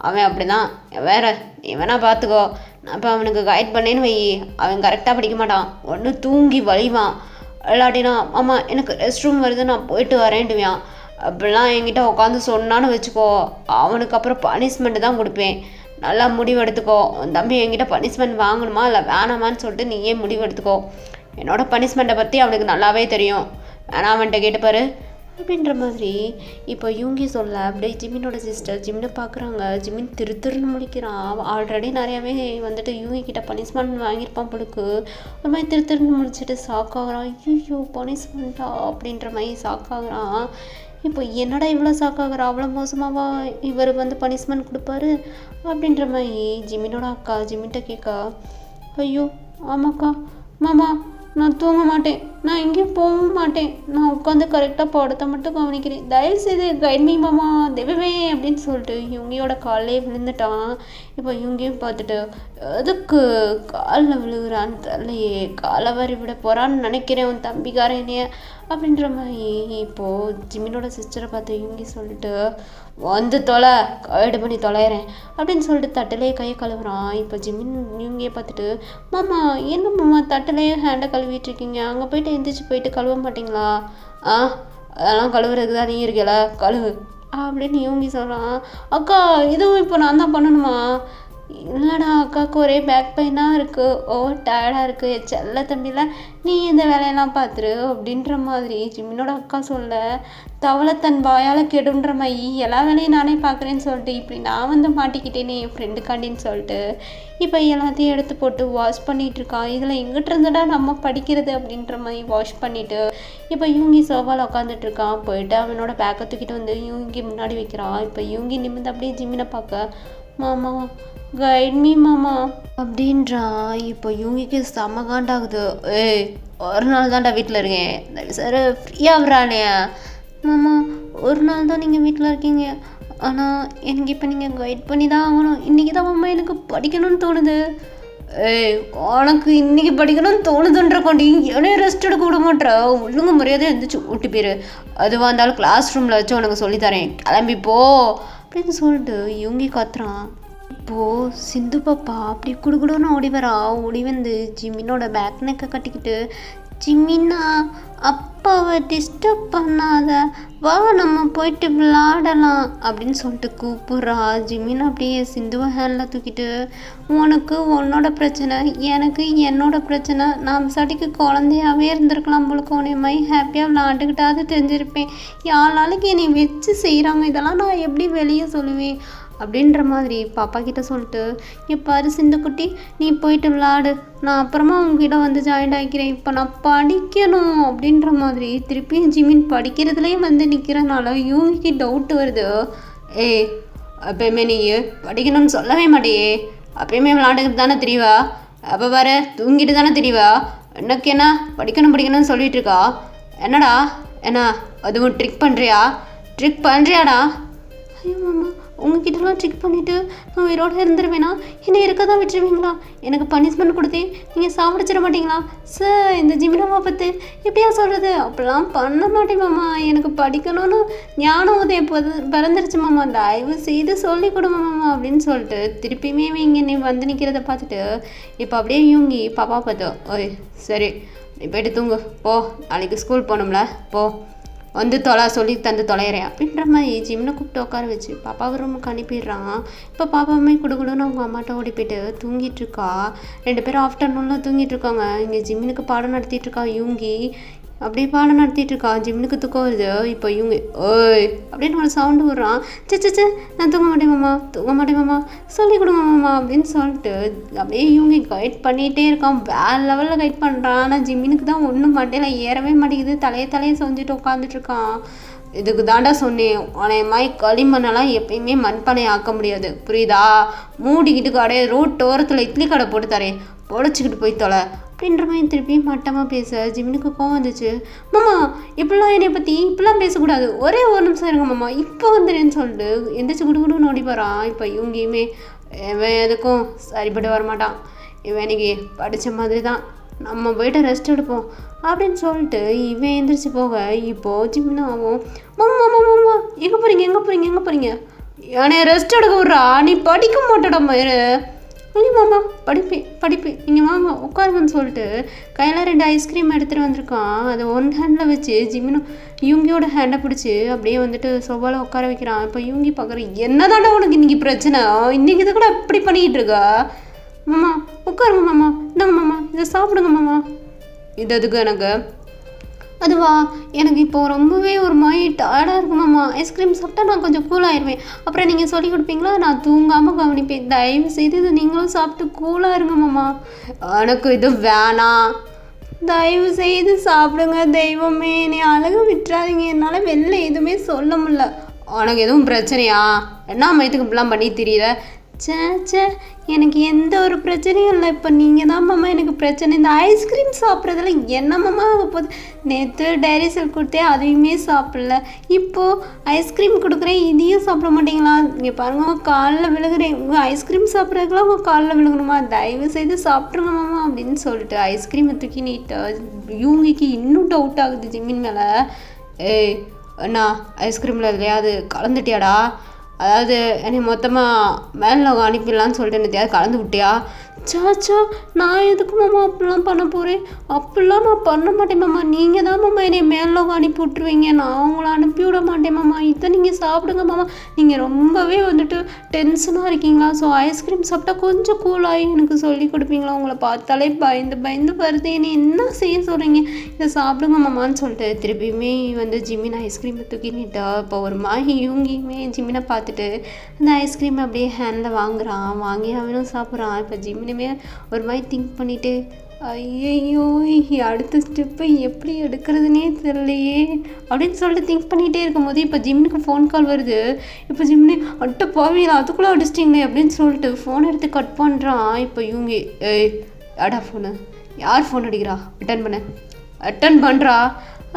அவன் அப்படி தான், வேற நீ வேணா பார்த்துக்கோ, நான் இப்போ அவனுக்கு கைட் பண்ணேன்னு வை, அவன் கரெக்டாக படிக்க மாட்டான், ஒன்று தூங்கி வலிவான், இல்லாட்டினா அம்மா எனக்கு ரெஸ்ட் ரூம் வருது நான் போயிட்டு வரேன்டுவான், அப்படிலாம் என்கிட்ட உட்காந்து சொன்னான்னு வச்சுக்கோ, அவனுக்கு அப்புறம் பனிஷ்மெண்ட்டு தான் கொடுப்பேன், நல்லா முடிவு எடுத்துக்கோ, உன் தம்பி என்கிட்ட பனிஷ்மெண்ட் வாங்கணுமா இல்லை வேணாமான்னு சொல்லிட்டு நீயே முடிவு எடுத்துக்கோ, என்னோட பனிஷ்மெண்ட்டை பற்றி அவனுக்கு நல்லாவே தெரியும், வேணா அவன்கிட்ட கேட்டுப்பாரு அப்படின்ற மாதிரி. இப்போ இவங்க சொல்ல அப்படியே ஜிமினோட சிஸ்டர் ஜிமினை பார்க்குறாங்க. ஜிமின் திருன்னு முழிக்கிறான். ஆல்ரெடி நிறையாவே வந்துட்டு இவங்க கிட்ட பனிஷ்மெண்ட் வாங்கியிருப்பான் பொழுக்கு. ஒரு மாதிரி திருன்னு முழிச்சிட்டு ஷாக்காகிறான். ஐயோ பனிஷ்மெண்ட்டா அப்படின்ற மாதிரி ஷாக்காகிறான். இப்போ என்னடா இவ்வளோ ஷாக்காகிறா, அவ்வளோ மோசமாவா இவர் வந்து பனிஷ்மெண்ட் கொடுப்பாரு அப்படின்ற மாதிரி ஜிமினோட அக்கா ஜிமின்கிட்ட கேட்கா. ஐயோ ஆமாக்கா, மாமா நான் தூங்க மாட்டேன், நான் எங்கேயும் போகவும் மாட்டேன், நான் உட்காந்து கரெக்டாக படத்தை மட்டும் கவனிக்கிறேன், தயவுசெய்து கைட் மீ மாமா தெய்வமே அப்படின்னு சொல்லிட்டு இவங்கியோட காலையே விழுந்துட்டான். இப்போ இவங்கையும் பார்த்துட்டு எதுக்கு காலில் விழுகிறான்னு தெரியலையே, காலை வாரி விட போகிறான்னு நினைக்கிறேன் உன் தம்பிக்காரனைய அப்படின்ற மாதிரி. இப்போது ஜிமினோட சிஸ்டரை பார்த்து இவங்க சொல்லிட்டு வந்து தொலை, கைடு பண்ணி தொலைகிறேன் அப்படின்னு சொல்லிட்டு தட்டிலேயே கையை கழுவுறான். இப்போ ஜிமின் இவங்கையே பார்த்துட்டு, மாமா என்ன மாமா தட்டிலேயே ஹேண்டை கழுவிட்டுருக்கீங்க, அங்கே போயிட்டு எந்திரிச்சு போயிட்டு கழுவ மாட்டிங்களா? அதெல்லாம் கழுவுறதுக்கு தான் நீ இருக்கல, கழுவு அப்படின்னு இவங்க சொல்கிறான். அக்கா இதுவும் இப்போ நான் தான் பண்ணணுமா? இல்லைடா அக்காவுக்கு ஒரே பேக் பெயினாக இருக்குது, ஓவர் டயர்டாக இருக்குது, செல்ல தம்பியில் நீ இந்த வேலையெல்லாம் பார்த்துரு அப்படின்ற மாதிரி ஜிமினோட அக்கா சொல்ல, தவளை தன் வாயால் கெடுன்ற மாதிரி எல்லா வேலையும் நானே பார்க்குறேன்னு சொல்லிட்டு இப்படி நான் வந்து மாட்டிக்கிட்டேனே என் ஃப்ரெண்டுக்காண்டின்னு சொல்லிட்டு இப்போ எல்லாத்தையும் எடுத்து போட்டு வாஷ் பண்ணிகிட்ருக்கான். இதில் எங்கிட்ட இருந்துடா நம்ம படிக்கிறது அப்படின்ற மாதிரி வாஷ் பண்ணிவிட்டு இப்போ இவங்கி சோஃபாவில் உட்காந்துட்ருக்கான். போயிட்டு அவனோட பேக்கை தூக்கிட்டு வந்து இவங்கி முன்னாடி வைக்கிறான். இப்போ இவங்கி நிமிந்து அப்படியே ஜிமினை பார்க்க, மாமா கைட் மீ மாமா அப்படின்றான். இப்போ இவங்களுக்கு செம்ம காண்டாகுது. ஒரு நாள் தான்டா வீட்டில் இருக்கேன் சார், ஃப்ரீயாக வரானே மாமா, ஒரு நாள் தான் நீங்கள் வீட்டில் இருக்கீங்க, ஆனால் எனக்கு இப்போ நீங்கள் கைட் பண்ணி தான் ஆகணும், இன்றைக்கி தான் மாமா எனக்கு படிக்கணும்னு தோணுது. உனக்கு இன்றைக்கி படிக்கணும்னு தோணுதுன்ற கொண்டு ஏனே ரெஸ்ட் எடுக்க விட மாட்டேற, ஒழுங்கு மரியாதை இருந்துச்சு ஊட்டி போயிரு, அதுவாக இருந்தாலும் கிளாஸ் ரூமில் வச்சு உனக்கு சொல்லித்தரேன், கிளம்பிப்போ அப்படின்னு சொல்லிட்டு இவங்க கத்துறான். இப்போது சிந்து பாப்பா அப்படி குடுகுடுன்னு ஓடி வரா. ஓடி வந்து ஜிமினோட பேக் நெக்கை கட்டிக்கிட்டு, ஜிமினா அப்பாவை டிஸ்டர்ப் பண்ணாத, வா நம்ம போயிட்டு விளாடலாம் அப்படின்னு சொல்லிட்டு கூப்பிட்றா. ஜிமின் அப்படியே சிந்துவை ஹேண்டில் தூக்கிட்டு, உனக்கு உன்னோட பிரச்சனை, எனக்கு என்னோட பிரச்சனை, நான் சாட்டிக்கு குழந்தையாகவே இருந்திருக்கலாம் போலுக்கு, உன்னை மாதிரி ஹாப்பியாக விளாண்டுக்கிட்டாவது தெரிஞ்சிருப்பேன், யாராலுக்கு என்னை வச்சு செய்கிறாங்க, இதெல்லாம் நான் எப்படி வெளியே சொல்லுவேன் அப்படின்ற மாதிரி பாப்பா கிட்ட சொல்லிட்டு, பாரு சிந்துக்குட்டி நீ போயிட்டு விளாடு, நான் அப்புறமா உங்ககிட்ட வந்து ஜாயின் ஆகிக்கிறேன், இப்போ நான் படிக்கணும் அப்படின்ற மாதிரி திருப்பியும் ஜிமின் படிக்கிறதுலேயே வந்து நிற்கிறனால இவங்களுக்கு டவுட் வருது. அப்பயுமே நீ படிக்கணும்னு சொல்லவே மாட்டேயே, அப்பயுமே விளாண்டுக்கிட்டு தானே தெரியவா, அப்போ பாரு தூங்கிட்டு தானே தெரியவா, எனக்கு என்ன படிக்கணும்னு சொல்லிட்டு இருக்கா, என்னடா என்ன அதுவும் ட்ரிக் பண்ணுறியாடா? ஐயோ மாமா உங்ககிட்டலாம் ட்ரிக் பண்ணிவிட்டு நான் உயிரோட இருந்துருவேனா? என்னை இருக்க தான் விட்டுருவீங்களா? எனக்கு பனிஷ்மெண்ட் கொடுத்தே நீங்கள் சாப்பிடிச்சிட மாட்டீங்களா? சார் இந்த ஜிமினாவை பார்த்து எப்படியா சொல்கிறது? அப்படிலாம் பண்ண மாட்டேன் மாமா. எனக்கு படிக்கணும்னு ஞானம் உதயம் பிறந்துருச்சு மாமா. தயவு செய்து சொல்லி கொடுங்க மாமா அப்படின்னு சொல்லிட்டு திருப்பியுமே இங்கே நீ வந்து நிற்கிறத பார்த்துட்டு இப்போ அப்படியே யூங்கி பாப்பா பார்த்தோம். ஓய் சரி நீ போய்ட்டு தூங்கு போ, நாளைக்கு ஸ்கூல் போகணும்ல, போ வந்து சொல்லி தந்து தொலைகிறேன் அப்படின்ற மாதிரி ஜிம்னை கூப்பிட்டு உட்கார வச்சு பாப்பாவை ரூமுக்கு அனுப்பிடுறான். இப்போ பாப்பாவுமே கொடுக்கணும்னு அவங்க அம்மாட்ட ஓடி போய்ட்டு தூங்கிட்டு இருக்கா. 2 பேரும் ஆஃப்டர்நூனில் தூங்கிட்டு இருக்காங்க. இங்கே ஜிம்னுக்கு பாடம் நடத்திட்டு இருக்கா யூங்கி. அப்படியே பாடம் நடத்திட்டு இருக்கா. ஜிம்னுக்கு தூக்கம் வருது. இப்போ இவங்க ஓய் அப்படின்னு ஒரு சவுண்டு விடுறான். சே நான் தூங்க மாட்டேன் மாமா சொல்லி கொடுங்க மாமா அப்படின்னு சொல்லிட்டு அப்படியே இவங்க கைட் பண்ணிகிட்டே இருக்கான். வேறு லெவலில் கைட் பண்ணுறான். ஆனால் ஜிம்னுக்கு தான் ஒன்றும் மண்டையில் ஏறவே மாட்டேங்குது. தலையை செஞ்சுட்டு உட்காந்துட்ருக்கான். இதுக்கு தாண்டா சொன்னேன், உனையமாய் களிமண்ணெல்லாம் எப்பயுமே மண்பானை ஆக்க முடியாது, புரியுதா? மூடிக்கிட்டு கடையை ரோட்டோரத்தில் இட்லி கடை போட்டு தரேன், பொழைச்சிக்கிட்டு போய் தொலை அப்படின்ற மாதிரி திருப்பி மட்டமாக பேச ஜிம்னுக்கு கோவம் வந்துச்சு. மாமா இப்படிலாம் என்னை பற்றி இப்படிலாம் பேசக்கூடாது, ஒரே ஒரு நிமிஷம் இருங்க மாமா இப்போ வந்துடுன்னு சொல்லிட்டு எந்திரிச்சு குடுகுடுன்னு ஓடி போகிறான். இப்போ இவங்கேயுமே இவன் எதுக்கும் சரிப்பட்டு வரமாட்டான், இவன் இன்னைக்கு படித்த மாதிரி தான், நம்ம போய்ட்டு ரெஸ்ட் எடுப்போம் அப்படின்னு சொல்லிட்டு இவன் எந்திரிச்சு போக இப்போது ஜிம்னாவும் மாமா மாமா எங்கே போகிறீங்க என்னை ரெஸ்ட் எடுக்க விட்றா, நீ படிக்க மாட்டடா மயிறு. இல்லை மாமா படிப்பேன் நீங்கள் வாங்க உட்காருங்கன்னு சொல்லிட்டு கையில் 2 ஐஸ்கிரீம் எடுத்துகிட்டு வந்திருக்கான். அதை 1 ஹேண்டில் வச்சு ஜிம்னும் யூங்கியோட ஹேண்டை பிடிச்சி அப்படியே வந்துட்டு சோபாவில் உட்கார வைக்கிறான். இப்போ யூங்கி பார்க்குறேன், என்ன தாண்டா உனக்கு இன்றைக்கி பிரச்சனை, இன்றைக்கி இதை கூட எப்படி பண்ணிகிட்டு இருக்கா? மாமா உட்காருங்க மாமா, இந்தாங்க மாமா இதை சாப்பிடுங்க மாமா. இது எதுக்கு எனக்கு? அதுவா, எனக்கு இப்போது ரொம்பவே ஒரு மாதிரி டயர்டாக இருக்கு மாமா. ஐஸ்கிரீம் சாப்பிட்டா நான் கொஞ்சம் கூலாகிடுவேன், அப்புறம் நீங்கள் சொல்லி கொடுப்பீங்களா, நான் தூங்காமல் கவனிப்பேன். தயவு செய்து இதை நீங்களும் சாப்பிட்டு கூலாக இருங்க மாமா. எனக்கு இது வேணாம், தயவு செய்து சாப்பிடுங்க தெய்வமே, நீ அழகு விட்டுறாதீங்க, என்னால் வெளில எதுவுமே சொல்ல முடியல. உனக்கு எதுவும் பிரச்சனையா? என்ன மயத்துக்கு இப்படிலாம் பண்ணி தெரியல? சே எனக்கு எந்த ஒரு பிரச்சனையும் இல்லை. இப்போ நீங்கள் தான் மாமா எனக்கு பிரச்சனை. இந்த ஐஸ்கிரீம் சாப்பிட்றதுல என்ன மாமா ஆக போகுது? நேற்று டைரி சில்க் கொடுத்தே அதையுமே சாப்பிடல, இப்போது ஐஸ்கிரீம் கொடுக்குறேன் இதையும் சாப்பிட மாட்டீங்களா? இங்கே பாருங்க உங்கள் காலில் விழுகிறேன், உங்கள் ஐஸ்கிரீம் சாப்பிட்றதுக்குலாம் உங்கள் காலில் விழுகணுமா? தயவு செய்து சாப்பிட்ருங்க மாமா அப்படின்னு சொல்லிட்டு ஐஸ்கிரீமை தூக்கி நீட்டு யூங்கிக்கு இன்னும் டவுட் ஆகுது ஜிம்மின் மேலே. ஏய் அண்ணா ஐஸ்கிரீமில் எதுலையாவது கலந்துட்டியாடா? அதாவது என்னை மொத்தமாக மேலே அனுப்பிடலான்னு சொல்லிட்டு என்னத்தையாவது கலந்து விட்டியா? சாச்சா நான் எதுக்கு மாமா அப்படிலாம் பண்ண போகிறேன்? அப்படிலாம் நான் பண்ண மாட்டேன் மாமா. நீங்கள் தான் மாமா என்னை மேலே அனுப்பி விட்ருவீங்க, நான் அவங்கள அனுப்பி விட மாட்டேன் மாமா. இதை நீங்கள் சாப்பிடுங்க மாமா. நீங்கள் ரொம்பவே வந்துட்டு டென்ஷனாக இருக்கீங்களா? ஸோ ஐஸ்கிரீம் சாப்பிட்டா கொஞ்சம் கூலாகி எனக்கு சொல்லி கொடுப்பீங்களா? உங்களை பார்த்தாலே பயந்து வருது, என்னை என்ன செய்ய சொல்கிறீங்க? இதை சாப்பிடுங்க மாமான்னு சொல்லிட்டு திருப்பியுமே வந்து ஜிம்மின் ஐஸ்கிரீமை தூக்கிட்டா. இப்போ ஒரு மாதிரி யூங்கியுமே ஜிம்மினை பார்த்துட்டு அந்த ஐஸ்கிரீம் அப்படியே ஹேண்டில் வாங்கி அவனும் சாப்பிட்றான். இப்போ ஜிம்மினுமே ஒரு மாதிரி திங்க் பண்ணிவிட்டு ஐயையோ அடுத்த ஸ்டெப்பை எப்படி எடுக்கிறதுனே தெரியலையே அப்படின்னு சொல்லிட்டு திங்க் பண்ணிகிட்டே இருக்கும்போது இப்போ ஜிம்னுக்கு ஃபோன் கால் வருது. இப்போ ஜிம்னு அட்ட பாவியில் அதுக்குள்ளே அடிச்சிட்டிங்களே அப்படின்னு சொல்லிட்டு ஃபோன் எடுத்து கட் பண்ணுறான். இப்போ இவங்க யாடா ஃபோனு, யார் ஃபோன் அடிக்கிறா, அட்டன் பண்ணுறா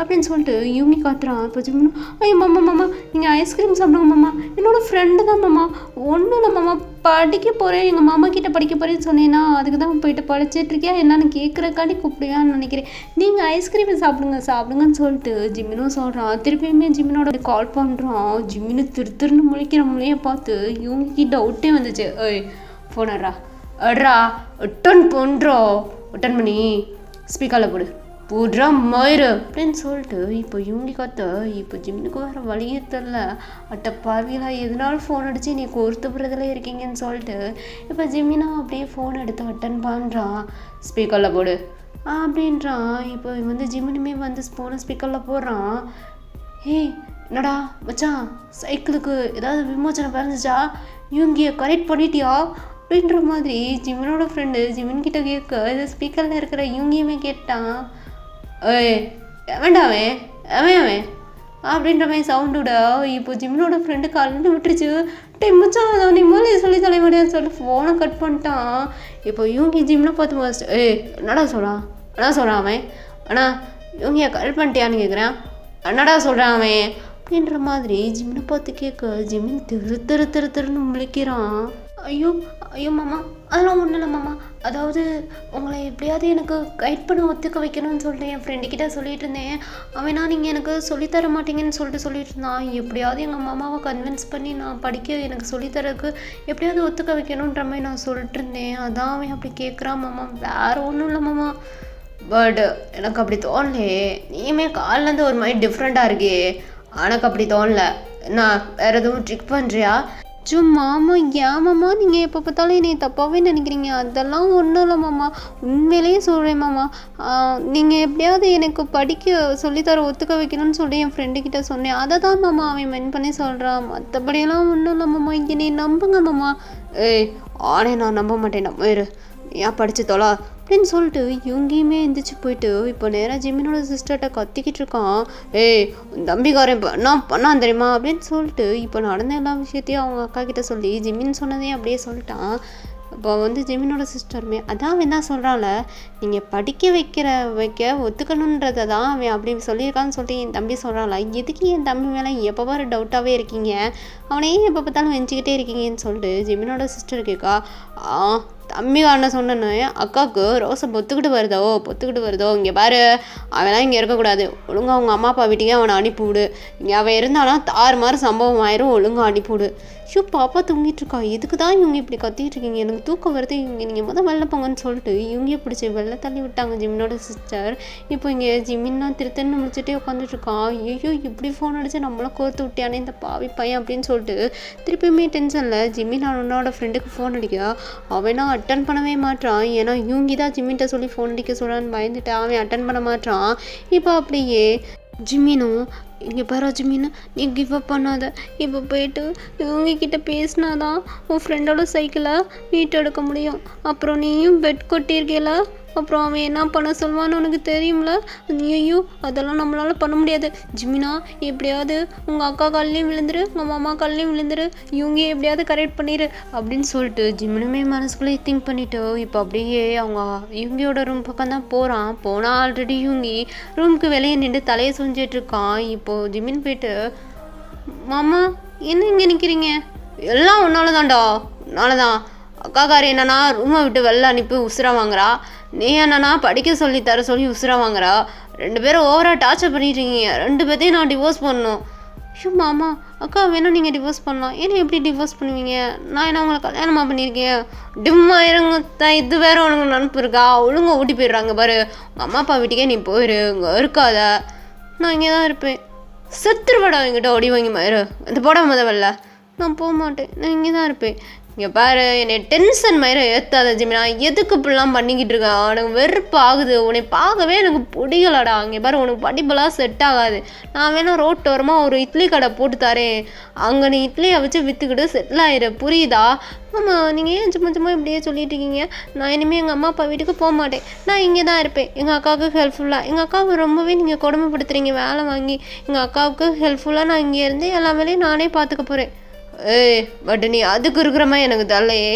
அப்படின்னு சொல்லிட்டு யூங்கி காத்துறான். இப்போ ஜிம்னு ஐயோ மாமா நீங்கள் ஐஸ்கிரீம் சாப்பிடுங்க மாமா, என்னோடய ஃப்ரெண்டு தான் மாமா, ஒன்றும் இல்லை மாமா, படிக்க போகிறேன், எங்கள் மாமா கிட்டே படிக்க போகிறேன்னு சொன்னேன்னா அதுக்கு தான் போயிட்டு படிச்சிட்ருக்கியா என்னன்னு கேட்குறக்காண்டி கூப்பிடுவான்னு நினைக்கிறேன். நீங்கள் ஐஸ்கிரீமை சாப்பிடுங்கன்னு சொல்லிட்டு ஜிம்மினும் சொல்கிறான். திருப்பியுமே ஜிம்மினோட கால் பண்ணுறான். ஜிம்மினு திருன்னு முழிக்கிற முறையை பார்த்து யூங்கிக்கு டவுட்டே வந்துச்சு. ஏய் ஃபோன் அட்ரா அட்டன் பண்ணுறோம், அட்டன் பண்ணி ஸ்பீக்கரில் போடுறா மயிறு அப்படின்னு சொல்லிட்டு இப்போ இவங்க கத்த. இப்போ ஜிம்னுக்கு வேறு வழியே தெரில, அட்ட பாவிலா எதனாலும் ஃபோன் அடித்து நீ கோர்த்துப்புறதுல இருக்கீங்கன்னு சொல்லிட்டு இப்போ ஜிம்மினா அப்படியே ஃபோன் எடுத்து அட்டன் பண்ணுறான். ஸ்பீக்கரில் போடு அப்படின்றான். இப்போ வந்து ஜிம்மினுமே வந்து ஃபோனை ஸ்பீக்கரில் போடுறான். ஏய் என்னடா மச்சான், சைக்கிளுக்கு ஏதாவது விமோச்சனம் பிறந்துச்சா, யூங்கியை கரெக்ட் பண்ணிட்டியா அப்படின்ற மாதிரி ஜிம்மினோட ஃப்ரெண்டு ஜிம்மின்கிட்ட கேட்க இது ஸ்பீக்கரில் இருக்கிற யூங்கியுமே கேட்டான். ஏய் வேண்டாமே அவன் அப்படின்ற மாதிரி சவுண்டோட இப்போ ஜிம்மினோட ஃப்ரெண்டு காலில் விட்டுருச்சு. மச்சான் நீ மேலே சொல்லி தலைவடியான்னு சொல்லிட்டு ஃபோனை கட் பண்ணிட்டான். இப்போ யூங்கி ஜிம்மில் பார்த்து ஃபர்ஸ்ட் என்னடா சொல்கிறான் அவன், அண்ணா யூங்கியை கட் பண்ணிட்டியான்னு கேட்குறேன். என்னடா சொல்கிறான் அவன், அப்படின்ற மாதிரி ஜிம்மினை பார்த்து கேட்க ஜிம்மின் திருன்னு முழிக்கிறான். ஐயோ ஐயோ மாமா, அதெல்லாம் ஒன்றும் இல்லை மாமா. அதாவது உங்களை எப்படியாவது எனக்கு கைட் பண்ண ஒத்துக்க வைக்கணும்னு சொல்லிட்டு என் ஃப்ரெண்டுக்கிட்ட சொல்லிட்டு இருந்தேன். அவனா நீங்கள் எனக்கு சொல்லித்தர மாட்டீங்கன்னு சொல்லிட்டு இருந்தான். எப்படியாவது எங்கள் மாமாவை கன்வின்ஸ் பண்ணி நான் படிக்க எனக்கு சொல்லித்தரக்கு எப்படியாவது ஒத்துக்க வைக்கணுன்ற மாதிரி நான் சொல்லிட்டு இருந்தேன். அதான் அவன் அப்படி கேட்குறான் மாமா, வேற ஒன்றும் இல்லை மாமா. பட் எனக்கு அப்படி தோணலே. நீயுமே காலிலேருந்து ஒரு மாதிரி டிஃப்ரெண்ட்டாக இருக்கே. எனக்கு அப்படி தோணல. நான் வேறு எதுவும் ட்ரிக் பண்ணுறியா? மாமா, ஏன் மாமா நீங்கள் எப்போ பார்த்தாலும் என்னை தப்பாகவே நினைக்கிறீங்க? அதெல்லாம் ஒன்றும் இல்லை மாமா, உண்மையிலேயே சொல்கிறேன் மாமா. நீங்கள் எப்படியாவது எனக்கு படிக்க சொல்லித்தர ஒத்துக்க வைக்கணும்னு சொல்லி என் ஃப்ரெண்டுக்கிட்ட சொன்னேன். அதை தான் மாமா அவன் மென் பண்ணி சொல்கிறான். மற்றபடியெல்லாம் ஒன்றும் இல்லை மாமா, என்னை நம்புங்க மாமா. ஏய் ஆனே, நான் நம்ப மாட்டேன், நம்ம இரு, ஏன் படிச்சு தொலை அப்படின்னு சொல்லிட்டு இவங்கேயுமே எந்திரிச்சு போயிட்டு இப்போ நேராக ஜிம்மினோட சிஸ்டர்கிட்ட கத்திக்கிட்டு இருக்கான். ஏய் தம்பிக்காரன் இப்போ என்ன பண்ணான் தெரியுமா அப்படின்னு சொல்லிட்டு இப்போ நடந்த எல்லா விஷயத்தையும் அவங்க அக்கா கிட்ட சொல்லி ஜிம்மின்னு சொன்னதையும் அப்படியே சொல்லிட்டான். இப்போ ஜிம்மினோட சிஸ்டருமே அதான் அவன் தான் சொல்கிறான்ல, நீங்கள் படிக்க வைக்க ஒத்துக்கணுன்றதை தான் அவன் அப்படி சொல்லியிருக்கான்னு சொல்லிட்டு என் தம்பி சொல்கிறான்ல. எதுக்கு என் தம்பி மேலே எப்போ பாரு டவுட்டாகவே இருக்கீங்க, அவனையும் எப்போ பார்த்தாலும் வெஞ்சிக்கிட்டே இருக்கீங்கன்னு சொல்லிட்டு ஜிம்மினோட சிஸ்டர் கேட்கா. தம்பி அண்ணன் சொன்னேன்னு அக்காவுக்கு ரோசை பொத்துக்கிட்டு வருதோ இங்கே பாரு, அவெல்லாம் இங்கே இருக்கக்கூடாது, ஒழுங்காக அவங்க அம்மா அப்பா வீட்டுக்கே அவனை அனுப்பிவிடு, இங்கே அவன் இருந்தானா தாறு மாதிரி சம்பவம் ஆயிரும், ஒழுங்காக அனுப்பிவிடு. பாப்பா தூங்கிட்டு இருக்கா, எதுக்கு தான் இவங்க இப்படி கத்திட்டு இருக்கீங்க, எனக்கு தூக்கம் வருது, நீங்கள் முதல் வெளில போங்கன்னு சொல்லிட்டு இவங்க பிடிச்சி வெளில தள்ளி விட்டாங்க ஜிம்மினோட சிஸ்டர். இப்போ இங்கே ஜிம்மின்னா திருத்தன்னு முடிச்சுட்டே உட்காந்துட்டு இருக்கான். ஐயோ இப்படி ஃபோன் அடிச்சு நம்மள கோர்த்து விட்டியானே இந்த பாவி பையன் அப்படின்னு சொல்லிட்டு திருப்பியுமே டென்ஷனில் ஜிம்மின் அவனோட ஃப்ரெண்டுக்கு ஃபோன் அடிக்க அவனா அட்டன் பண்ணவே மாட்டான். ஏன்னா இவங்க தான் ஜிம்மின்ட்ட சொல்லி ஃபோன் அடிக்க சொல்கிறான்னு பயந்துட்டு அவன் அட்டன் பண்ண மாட்டான். இப்போ அப்படியே ஜிம்மினும் இங்கே பாரா ஜிம்மின்னு நீ கிவ் அப் பண்ணாத, இப்போ போயிட்டு இவங்கக்கிட்ட பேசினாதான் உன் ஃப்ரெண்டோட சைக்கிளை வீட்டு எடுக்க முடியும். அப்புறம் நீயும் பெட் கொட்டியிருக்கேல, அப்புறம் அவன் என்ன பண்ண சொல்லுவான்னு உனக்கு தெரியும்ல. ஐயோ அதெல்லாம் நம்மளால் பண்ண முடியாது ஜிம்மினா, எப்படியாவது உங்கள் அக்கா கால்லையும் விழுந்துரு, உங்கள் மாமா கால்லையும் விழுந்துரு, இவங்க எப்படியாவது கரெக்ட் பண்ணிடு அப்படின்னு சொல்லிட்டு ஜிம்மினுமே மனசுக்குள்ளே திங்க் பண்ணிவிட்டு இப்போ அப்படியே அவங்க இவங்களோட ரூம் பக்கம் தான் போனால் ஆல்ரெடி இவங்க ரூமுக்கு வெளியே நின்று தலையை செஞ்சிட்டு இருக்கான். இப்போது ஜிம்மின் போயிட்டு, மாமா என்ன இங்கே நிற்கிறீங்க, எல்லாம் உன்னால தான்டா, உன்னால தான். அக்காக்காரி என்னன்னா ரூமை விட்டு வெளில அனுப்பி உசுரா வாங்குறா, நீ என்னன்னா படிக்க சொல்லி தர சொல்லி உசுரா வாங்குறா, ரெண்டு பேரும் ஓவராக டார்ச்சர் பண்ணிட்டு இருக்கீங்க, ரெண்டு பேர்த்தையும் நான் டிவோர்ஸ் பண்ணணும். மாமா அக்கா வேணும் நீங்கள் டிவோர்ஸ் பண்ணலாம், ஏன்னா எப்படி டிவோர்ஸ் பண்ணுவீங்க, நான் என்ன உங்களை கல்யாணமாக பண்ணியிருக்கேன், டிம்மா இருங்க தான், இது வேற உனக்கு நினப்பு இருக்கா, ஒழுங்காக ஊட்டி போயிடுறாங்க பாரு, உங்கள் அம்மா அப்பா வீட்டுக்கே நீ போயிரு, இங்கே இருக்காத, நான் இங்கே தான் இருப்பேன், செத்துருவாடா என்கிட்ட ஒடி வாங்கி மாயிரு, இந்த போட முதல்ல, நான் போக மாட்டேன், நான் இங்கே தான் இருப்பேன். இங்கே பாரு என்னை டென்ஷன் மயிரை ஏற்றாத ஜிம்மினா, எதுக்கு இப்படிலாம் பண்ணிக்கிட்டு இருக்கேன், எனக்கு வெறுப்பு ஆகுது, உன்னை பார்க்கவே எனக்கு பிடிக்கலடா. இங்கே பாரு உனக்கு படிப்பெல்லாம் செட் ஆகாது, நான் வேணா ரோட்டோரமாக ஒரு இட்லி கடை போட்டு தரேன், அங்கே நீ இட்லியை வச்சு விற்றுக்கிட்டு செட்டில் ஆயிரு, புரியுதா? ஆமாம் நீங்கள் ஏன் சும்மா இப்படியே சொல்லிட்டு இருக்கீங்க, நான் இனிமேல் எங்கள் அம்மா அப்பா வீட்டுக்கு போக மாட்டேன், நான் இங்கே தான் இருப்பேன், எங்கள் அக்காவுக்கு ஹெல்ப்ஃபுல்லாக, எங்கள் அக்காவை ரொம்பவே நீங்கள் கொடுமைப்படுத்துறீங்க வேலை வாங்கி, எங்கள் அக்காவுக்கு ஹெல்ப்ஃபுல்லாக நான் இங்கே இருந்து எல்லா வேலையும் நானே பார்த்துக்க போகிறேன். ஏய் பட் நீ அதுக்கு இருக்கிற மாதிரி எனக்கு தரலையே.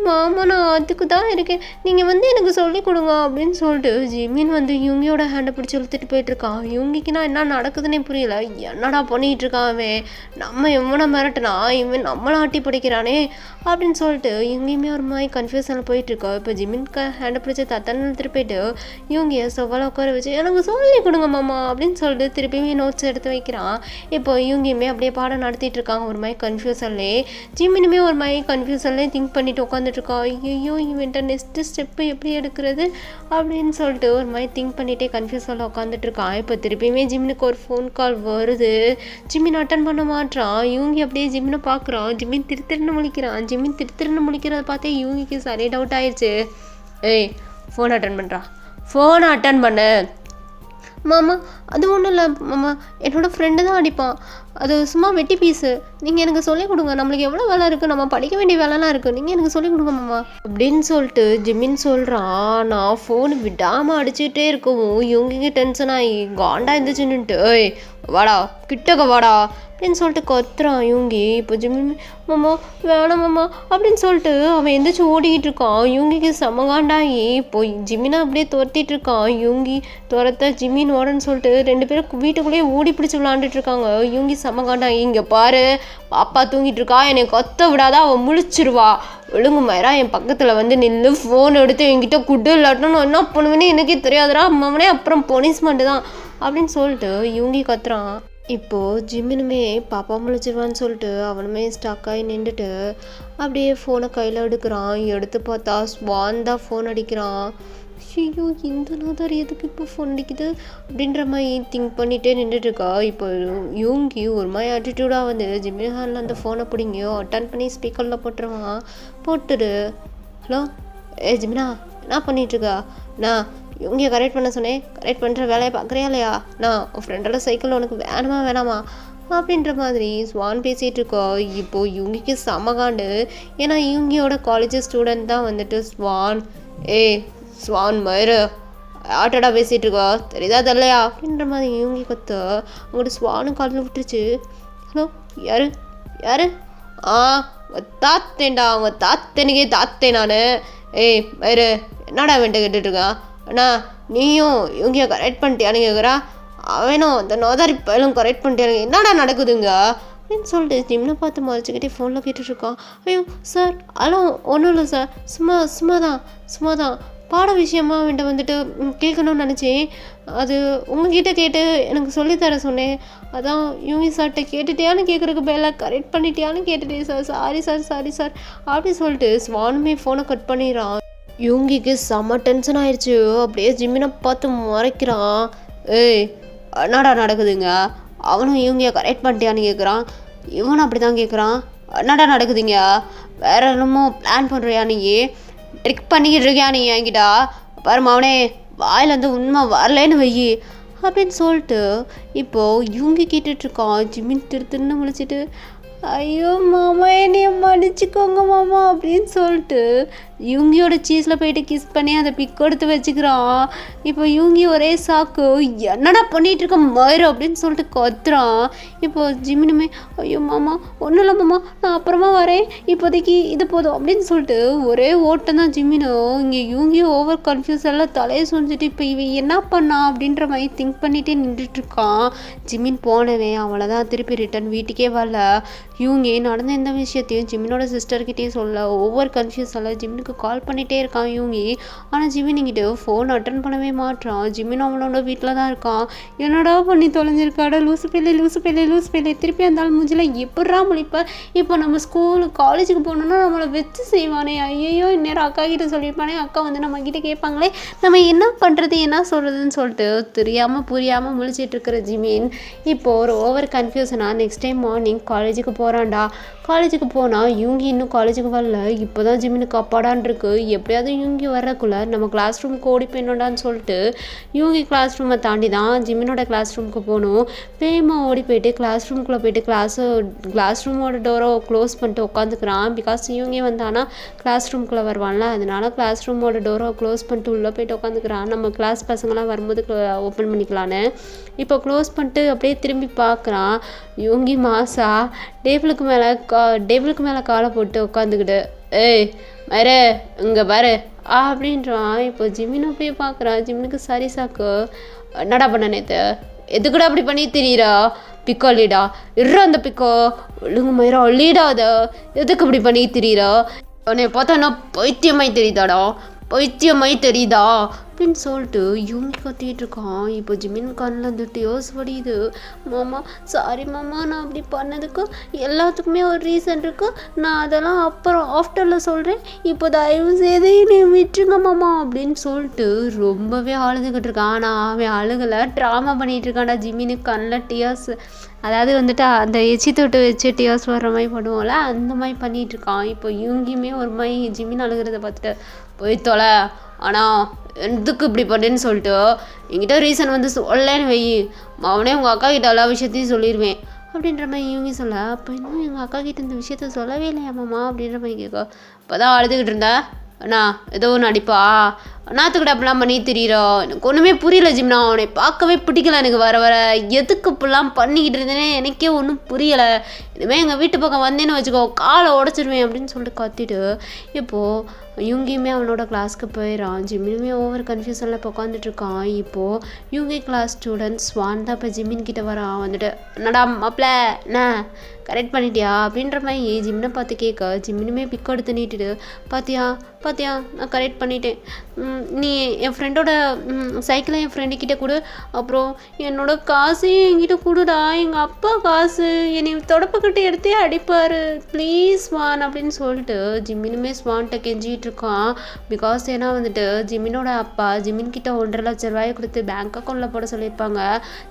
மாமா நான் அதுக்கு தான் இருக்கேன், நீங்கள் எனக்கு சொல்லிக் கொடுங்க அப்படின்னு சொல்லிட்டு ஜிம்மின் இவங்கியோட ஹேண்டை பிடிச்சி இழுத்துட்டு போயிட்டுருக்கான். இவங்கிக்கு நான் என்ன நடக்குதுன்னே புரியல, என்னடா பண்ணிகிட்டு இருக்கான் அவன், நம்ம எவனை மிரட்டினா இவன் நம்மளை ஆட்டி படிக்கிறானே அப்படின்னு சொல்லிட்டு இவங்கேயுமே ஒரு மாதிரி கன்ஃபியூஷனில் போயிட்டுருக்கா. இப்போ ஜிம்மின்க்கு ஹேண்டை பிடிச்சி தத்தன்னு எடுத்துகிட்டு போயிட்டு இவங்க செவ்வாழை உட்கார வச்சு எனக்கு சொல்லிக் கொடுங்க மாமா அப்படின்னு சொல்லிட்டு திருப்பியுமே நோட்ஸ் எடுத்து வைக்கிறான். இப்போ இவங்கேயுமே அப்படியே பாடம் நடத்திட்டு இருக்காங்க ஒரு மாதிரி கன்ஃபியூஷன்லேயே. ஜிம்மினுமே ஒரு மாதிரி கன்ஃபியூஷன்லேயே திங்க் பண்ணிட்டு உட்காந்துட்ருக்கா. ஐயோ இவன்ட்ட நெக்ஸ்ட்டு ஸ்டெப்பு எப்படி எடுக்கிறது அப்படின்னு சொல்லிட்டு ஒரு மாதிரி திங்க் பண்ணிகிட்டே கன்ஃபியூஸில் உட்காந்துட்ருக்கான். இப்போ திருப்பியுமே ஜிம்மினுக்கு ஒரு ஃபோன் கால் வருது. ஜிம்மின் அட்டன் பண்ண மாட்டான். இவங்க அப்படியே ஜிம்மினை பார்க்குறான். ஜிம்மின் திருத்திருன்னு முழிக்கிறான். ஜிம்மின் திருத்திருன்னு முழிக்கிறத பார்த்தே இவங்களுக்கு சரி டவுட் ஆயிடுச்சு. ஏய் ஃபோன் அட்டன் பண்ணு. மாமா அது ஒன்றும் இல்லை மாமா, என்னோடய ஃப்ரெண்டு தான் அடிப்பான், அது சும்மா வெட்டி பீஸு, நீங்கள் எனக்கு சொல்லிக் கொடுங்க, நம்மளுக்கு எவ்வளோ வேலை இருக்குது, நம்ம படிக்க வேண்டிய வேலைலாம் இருக்குது, நீங்கள் எனக்கு சொல்லிக் கொடுங்க மாமா அப்படின்னு சொல்லிட்டு ஜிம்மின் சொல்கிறான். நான் ஃபோனு விடாமல் அடிச்சுக்கிட்டே இருக்கவும் இவங்க டென்ஷன் ஆகி காண்டா இருந்துச்சுன்னுட்டு ஏய் வாடா கிட்டக்க வாடா அப்படின்னு சொல்லிட்டு கத்துறான் இவங்க. இப்போ ஜிம்மின் மாமா வேணாம் மாமா அப்படின்னு சொல்லிட்டு அவன் எந்திரிச்சு ஓடிக்கிட்டு இருக்கான். இவங்களுக்கு செம காண்டாகி இப்போ ஜிம்மினை அப்படியே துரத்திட்டு இருக்கான். இவங்கி துரத்த ஜிம்மின் ஓடன்னு சொல்லிட்டு 2 பேரும் வீட்டுக்குள்ளேயே ஓடி பிடிச்சி விளாண்டுட்டு இருக்காங்க. யூங்கி செம்ம இங்கே பாரு, பாப்பா தூங்கிட்டு இருக்கா, என்னை கொத்த விடாத, அவள் முழிச்சிருவா, ஒழுங்கு மயிரா என் பக்கத்தில் வந்து நின்று ஃபோன் எடுத்து என்கிட்ட குட்டு இல்லாட்டணும் நான் என்ன பண்ணுவேன்னு எனக்கே தெரியாதுடா அம்மாவனே, அப்புறம் பனிஷ்மெண்ட்டு தான் அப்படின்னு சொல்லிட்டு யூங்கி கத்துறான். இப்போது ஜிம்மினுமே பாப்பா முழிச்சிருவான்னு சொல்லிட்டு அவனுமே ஸ்டக்காகி நின்றுட்டு அப்படியே ஃபோனை கையில் எடுக்கிறான். எடுத்து பார்த்தா ஸ்வான் தான் ஃபோன் அடிக்கிறான். ஐயோ, இந்த நாதாரி எதுக்கு இப்போ ஃபோன் அடிக்குது அப்படின்ற மாதிரி திங்க் பண்ணிகிட்டே நின்றுட்டுருக்கா. இப்போ யூங்கி ஒரு மாதிரி ஆட்டிடியூடாக வந்து ஜிம்மின் ஹாலில் அந்த ஃபோனை பிடிங்கியோ அட்டன் பண்ணி ஸ்பீக்கரில் போட்டுருவான். போட்டுடு. ஹலோ ஜிமினா, என்ன பண்ணிகிட்ருக்கா? நான் இவங்க கரெக்ட் பண்ண சொன்னேன், கரெக்ட் பண்ணுற வேலையை பார்க்குறியா இல்லையா? நான் உன் ஃப்ரெண்டோட சைக்கிள் உனக்கு வேணுமா வேணாமா அப்படின்ற மாதிரி ஸ்வான் பேசிகிட்டு இருக்கோ. இப்போது இவங்கிக்கு செமகாண்டு. ஏன்னா இவங்கியோட காலேஜ் ஸ்டூடெண்ட் தான் வந்துட்டு ஸ்வான். ஸ்வான் மயிறு ஆட்டடா பேசிகிட்டு இருக்கோ, தெரியுதா தெரியலையா அப்படின்ற மாதிரி இவங்கி கற்று அவங்கள்ட்ட ஸ்வானு காலில் விட்டுருச்சு. ஹலோ, யாரு யாரு? தாத்தேன்டா, அவங்க தாத்தனுக்கே தாத்தேன் நான். மயிறு என்னடா வேண்ட கேட்டுட்ருக்கான்? அண்ணா நீயும் இவங்க கரெக்ட் பண்ணிட்டியான்னு கேட்குறா. அவனும் அந்த நோதாரி பயலும் கரெக்ட் பண்ணிட்டியானுங்க, என்னடா நடக்குதுங்க அப்படின்னு சொல்லிட்டு ஜிம்னை பார்த்து மறைச்சிக்கிட்டே ஃபோனில் கேட்டுட்ருக்கான். ஐயோ சார், அதெல்லாம் ஒன்றும் இல்லை சார், சும்மா தான் பாட விஷயமா அவன்கிட்ட வந்துட்டு கேட்கணும்னு நினச்சேன். அது உங்ககிட்ட கேட்டு எனக்கு சொல்லித்தர சொன்னேன். அதான் யூமி சார்கிட்ட கேட்டுட்டியான்னு கேட்குறதுக்கு பதிலாக கரெக்ட் பண்ணிட்டியான்னு கேட்டுட்டேன் சார். சாரி சார் அப்படி சொல்லிட்டு ஸ்வானுமே ஃபோனை கட் பண்ணிடுறான். யூங்கிக்கு செம்ம டென்ஷன் ஆயிடுச்சு. அப்படியே ஜிம்மினை பார்த்து முறைக்கிறான். என்னடா நடக்குதுங்க? அவனும் இவங்க கரெக்ட் பண்ணிட்டியான்னு கேட்குறான். இவனும் அப்படி தான் கேட்குறான். என்னடா நடக்குதுங்க? வேற என்னமோ பிளான் பண்ணுறியா? நீ ட்ரிக் பண்ணிக்கிட்டு இருக்கியா நீ என்கிட்ட? பாருமா, அவனே வாயிலேருந்து உண்மை வரலேன்னு வையி அப்படின்னு சொல்லிட்டு இப்போது இவங்க கேட்டுட்ருக்கான். ஜிம்மின் திருன்னு முழிச்சிட்டு, ஐயோ மாமா என்னைய மன்னிச்சிக்கோங்க மாமா அப்படின்னு சொல்லிட்டு யூங்கியோட சீஸில் போயிட்டு கிஸ் பண்ணி அதை பிக் எடுத்து வச்சுக்கிறான். இப்போ யூங்கி ஒரே சாக்கு, என்னடா பண்ணிகிட்டு இருக்க மயிறு அப்படின்னு சொல்லிட்டு கத்துறான். இப்போ ஜிம்மினுமே, ஐயோ மாமா ஒன்றும் இல்லை மாமா, நான் அப்புறமா வரேன், இப்போதைக்கு இது போதும் அப்படின்னு சொல்லிட்டு ஒரே ஓட்டம் தான் ஜிம்மினும். இங்கே யூங்கி ஓவர் கன்ஃபியூஸ் எல்லாம் தலையை சொஞ்சிட்டு இப்போ இவன் என்ன பண்ணா அப்படின்ற மாதிரி திங்க் பண்ணிகிட்டே நின்றுட்டுருக்கான். ஜிம்மின் போனவன் அவ்வளோதான், திருப்பி ரிட்டன் வீட்டுக்கே வரல. யூங்கி நடந்த எந்த விஷயத்தையும் ஜிம்மினோட சிஸ்டர்கிட்டே சொல்ல ஓவர் கன்ஃபியூஸால் ஜிம்மினுக்கு கால் பண்ணிகிட்டே இருக்கான் யூங்கி. ஆனால் ஜிம்மினிக்கிட்ட ஃபோன் அட்டன் பண்ணவே மாட்டான். ஜிம்மின் அவனோட வீட்டில் தான் இருக்கான். என்னடா பண்ணி தொலைஞ்சிருக்காடா லூசு பிள்ளை திருப்பி அந்த ஆள் மூஞ்சில் எப்படா முழிப்ப? இப்போ நம்ம காலேஜுக்கு போனோம்னா நம்மளை வச்சு செய்வானே. ஐயோ, இந்நேரம் அக்கா கிட்ட சொல்லியிருப்பானே, அக்கா வந்து நம்ம கிட்ட கேட்பாங்களே, நம்ம என்ன பண்ணுறது என்ன சொல்கிறதுன்னு சொல்லிட்டு தெரியாமல் புரியாமல் முழிச்சிட்டு இருக்கிற ஜிம்மின் இப்போ ஒரு ஓவர் கன்ஃபியூஷனாக நெக்ஸ்ட் டைம் மார்னிங் காலேஜுக்கு போகிறான்டா. காலேஜுக்கு போனால் யூங்கி இன்னும் காலேஜுக்கு வரல. இப்போ தான் ஜிம்மினுக்கு அப்பாடான் இருக்கு. எப்படியாவது யூங்கி வர்றக்குள்ள நம்ம கிளாஸ் ரூமுக்கு ஓடி போயிடணும்டான்னு சொல்லிட்டு யூங்கி கிளாஸ் ரூமை தாண்டி தான் ஜிம்மினோட கிளாஸ் ரூமுக்கு போகணும். வேகமாக ஓடி போயிட்டு கிளாஸ் ரூமுக்குள்ளே போயிட்டு கிளாஸ் ரூமோட டோரை க்ளோஸ் பண்ணிட்டு உட்காந்துக்கிறான். பிகாஸ் யூங்கி வந்தானா கிளாஸ் ரூமுக்குள்ளே வருவான்ல, அதனால கிளாஸ் ரூமோட டோரை க்ளோஸ் பண்ணிட்டு உள்ளே போயிட்டு உட்காந்துக்கிறான். நம்ம கிளாஸ் பசங்களாம் வரும்போது ஓப்பன் பண்ணிக்கலான்னு. இப்போ க்ளோஸ் பண்ணிட்டு அப்படியே திரும்பி பார்க்குறான். யூங்கி மாசா டேபிளுக்கு மேலே காலை போட்டு உட்காந்துக்கிட்டு, மறு இங்கே பாரு அப்படின்றான். இப்போ ஜிம்மினை போய் பார்க்குறான். ஜிம்மினுக்கு சரி சாக்கு, என்னடா பண்ண நேற்று, எதுக்கூட அப்படி பண்ணி தெரியுறா? பிக்கோ லீடா இருறா, அந்த பிக்கோ ஒழுங்கு மயிரா லீடாத, எதுக்கு இப்படி பண்ணி தெரியுறா? உன்னை பார்த்தா என்ன பைத்தியமாய் தெரியுதா அப்படின்னு சொல்லிட்டு யூங்கி கத்திக்கிட்டு இருக்கான். இப்போ ஜிம்மின் கண்ணில் அந்த டியோஸ் வடியுது. மாமா சாரி மாமா, நான் அப்படி பண்ணதுக்கு எல்லாத்துக்குமே ஒரு ரீசன் இருக்குது, நான் அதெல்லாம் அப்புறம் ஆஃப்டரில் சொல்கிறேன், இப்போ தயவு செய்து நீ விட்டுருங்க மாமா அப்படின்னு சொல்லிட்டு ரொம்பவே அழுதுகிட்டு இருக்கான். ஆனால் அவன் அழுகலை, ட்ராமா பண்ணிகிட்டு இருக்கான்டா. ஜிம்மினுக்கு கண்ணில் டியாஸ், அதாவது வந்துட்டு அந்த எச்சி தொட்டு வச்சு டியாஸ் வர்ற மாதிரி பண்ணுவோம்ல, அந்த மாதிரி பண்ணிகிட்டு இருக்கான். இப்போ யூங்கியுமே ஒரு மாதிரி ஜிம்மின் அழுகிறத பார்த்துட்டு, போய் தொலை, ஆனால் எதுக்கு இப்படி பண்ணுன்னு சொல்லிட்டு என்கிட்ட ரீசன் வந்து சொல்லலேன்னு வை, அவனே உங்கள் அக்கா கிட்ட எல்லா விஷயத்தையும் சொல்லிடுவேன் அப்படின்ற மாதிரி யூங்கி சொல்ல. அப்போ இன்னும் எங்கள் அக்கா கிட்ட இந்த விஷயத்த சொல்லவே இல்லையா மாமா அப்படின்ற மாதிரி கேட்க. இப்போ தான் அழுதுகிட்டு இருந்தேன் அண்ணா, ஏதோ ஒன்று அடிப்பா நாத்துக்கிட்ட அப்படிலாம் பண்ணி தெரியுறா எனக்கு ஒன்றுமே புரியல ஜிம்னா அவனை பார்க்கவே பிடிக்கல எனக்கு வர வர எதுக்கு இப்படிலாம் பண்ணிக்கிட்டு இருந்தேனே எனக்கே ஒன்றும் புரியலை இனிமேல் எங்கள் வீட்டு பக்கம் வந்தேன்னு வச்சுக்கோ காலை உடச்சிடுவேன் அப்படின்னு சொல்லிட்டு கத்திட்டு இப்போது இவங்கியுமே அவனோட கிளாஸ்க்கு போயிடறான் ஜிம்மினுமே ஓவர் கன்ஃபியூஷனில் இப்போ உட்காந்துட்ருக்கான் இப்போது இவங்க கிளாஸ் ஸ்டூடெண்ட் ஸ்வான் தான் இப்போ ஜிம்மின் கிட்ட வரான் வந்துட்டு என்னடா மாப்பிள்ள என்ன கரெக்ட் பண்ணிட்டியா அப்படின்ற மாதிரி ஜிம்னை பார்த்து கேட்க ஜிம்மினுமே பிக் எடுத்து நீட்டிட்டு பாத்தியா நான் கரெக்ட் பண்ணிட்டேன் நீ என் ஃப்ரெண்டோட சைக்கிளை என் ஃப்ரெண்டுக்கிட்ட கொடு அப்புறம் என்னோட காசையும் என்கிட்ட கொடுடா எங்கள் அப்பா காசு என்னை தொடப்பக்கிட்ட எடுத்தே அடிப்பார் ப்ளீஸ் ஸ்வான் அப்படின்னு சொல்லிட்டு ஜிம்மினுமே ஸ்வான்கிட்ட கெஞ்சிகிட்டு இருக்கான் பிகாஸ் ஏன்னா வந்துட்டு ஜிம்மினோட அப்பா ஜிம்மின் கிட்ட 1.5 லட்ச ரூபாயை கொடுத்து பேங்க் அக்கௌண்ட்டில் போட சொல்லியிருப்பாங்க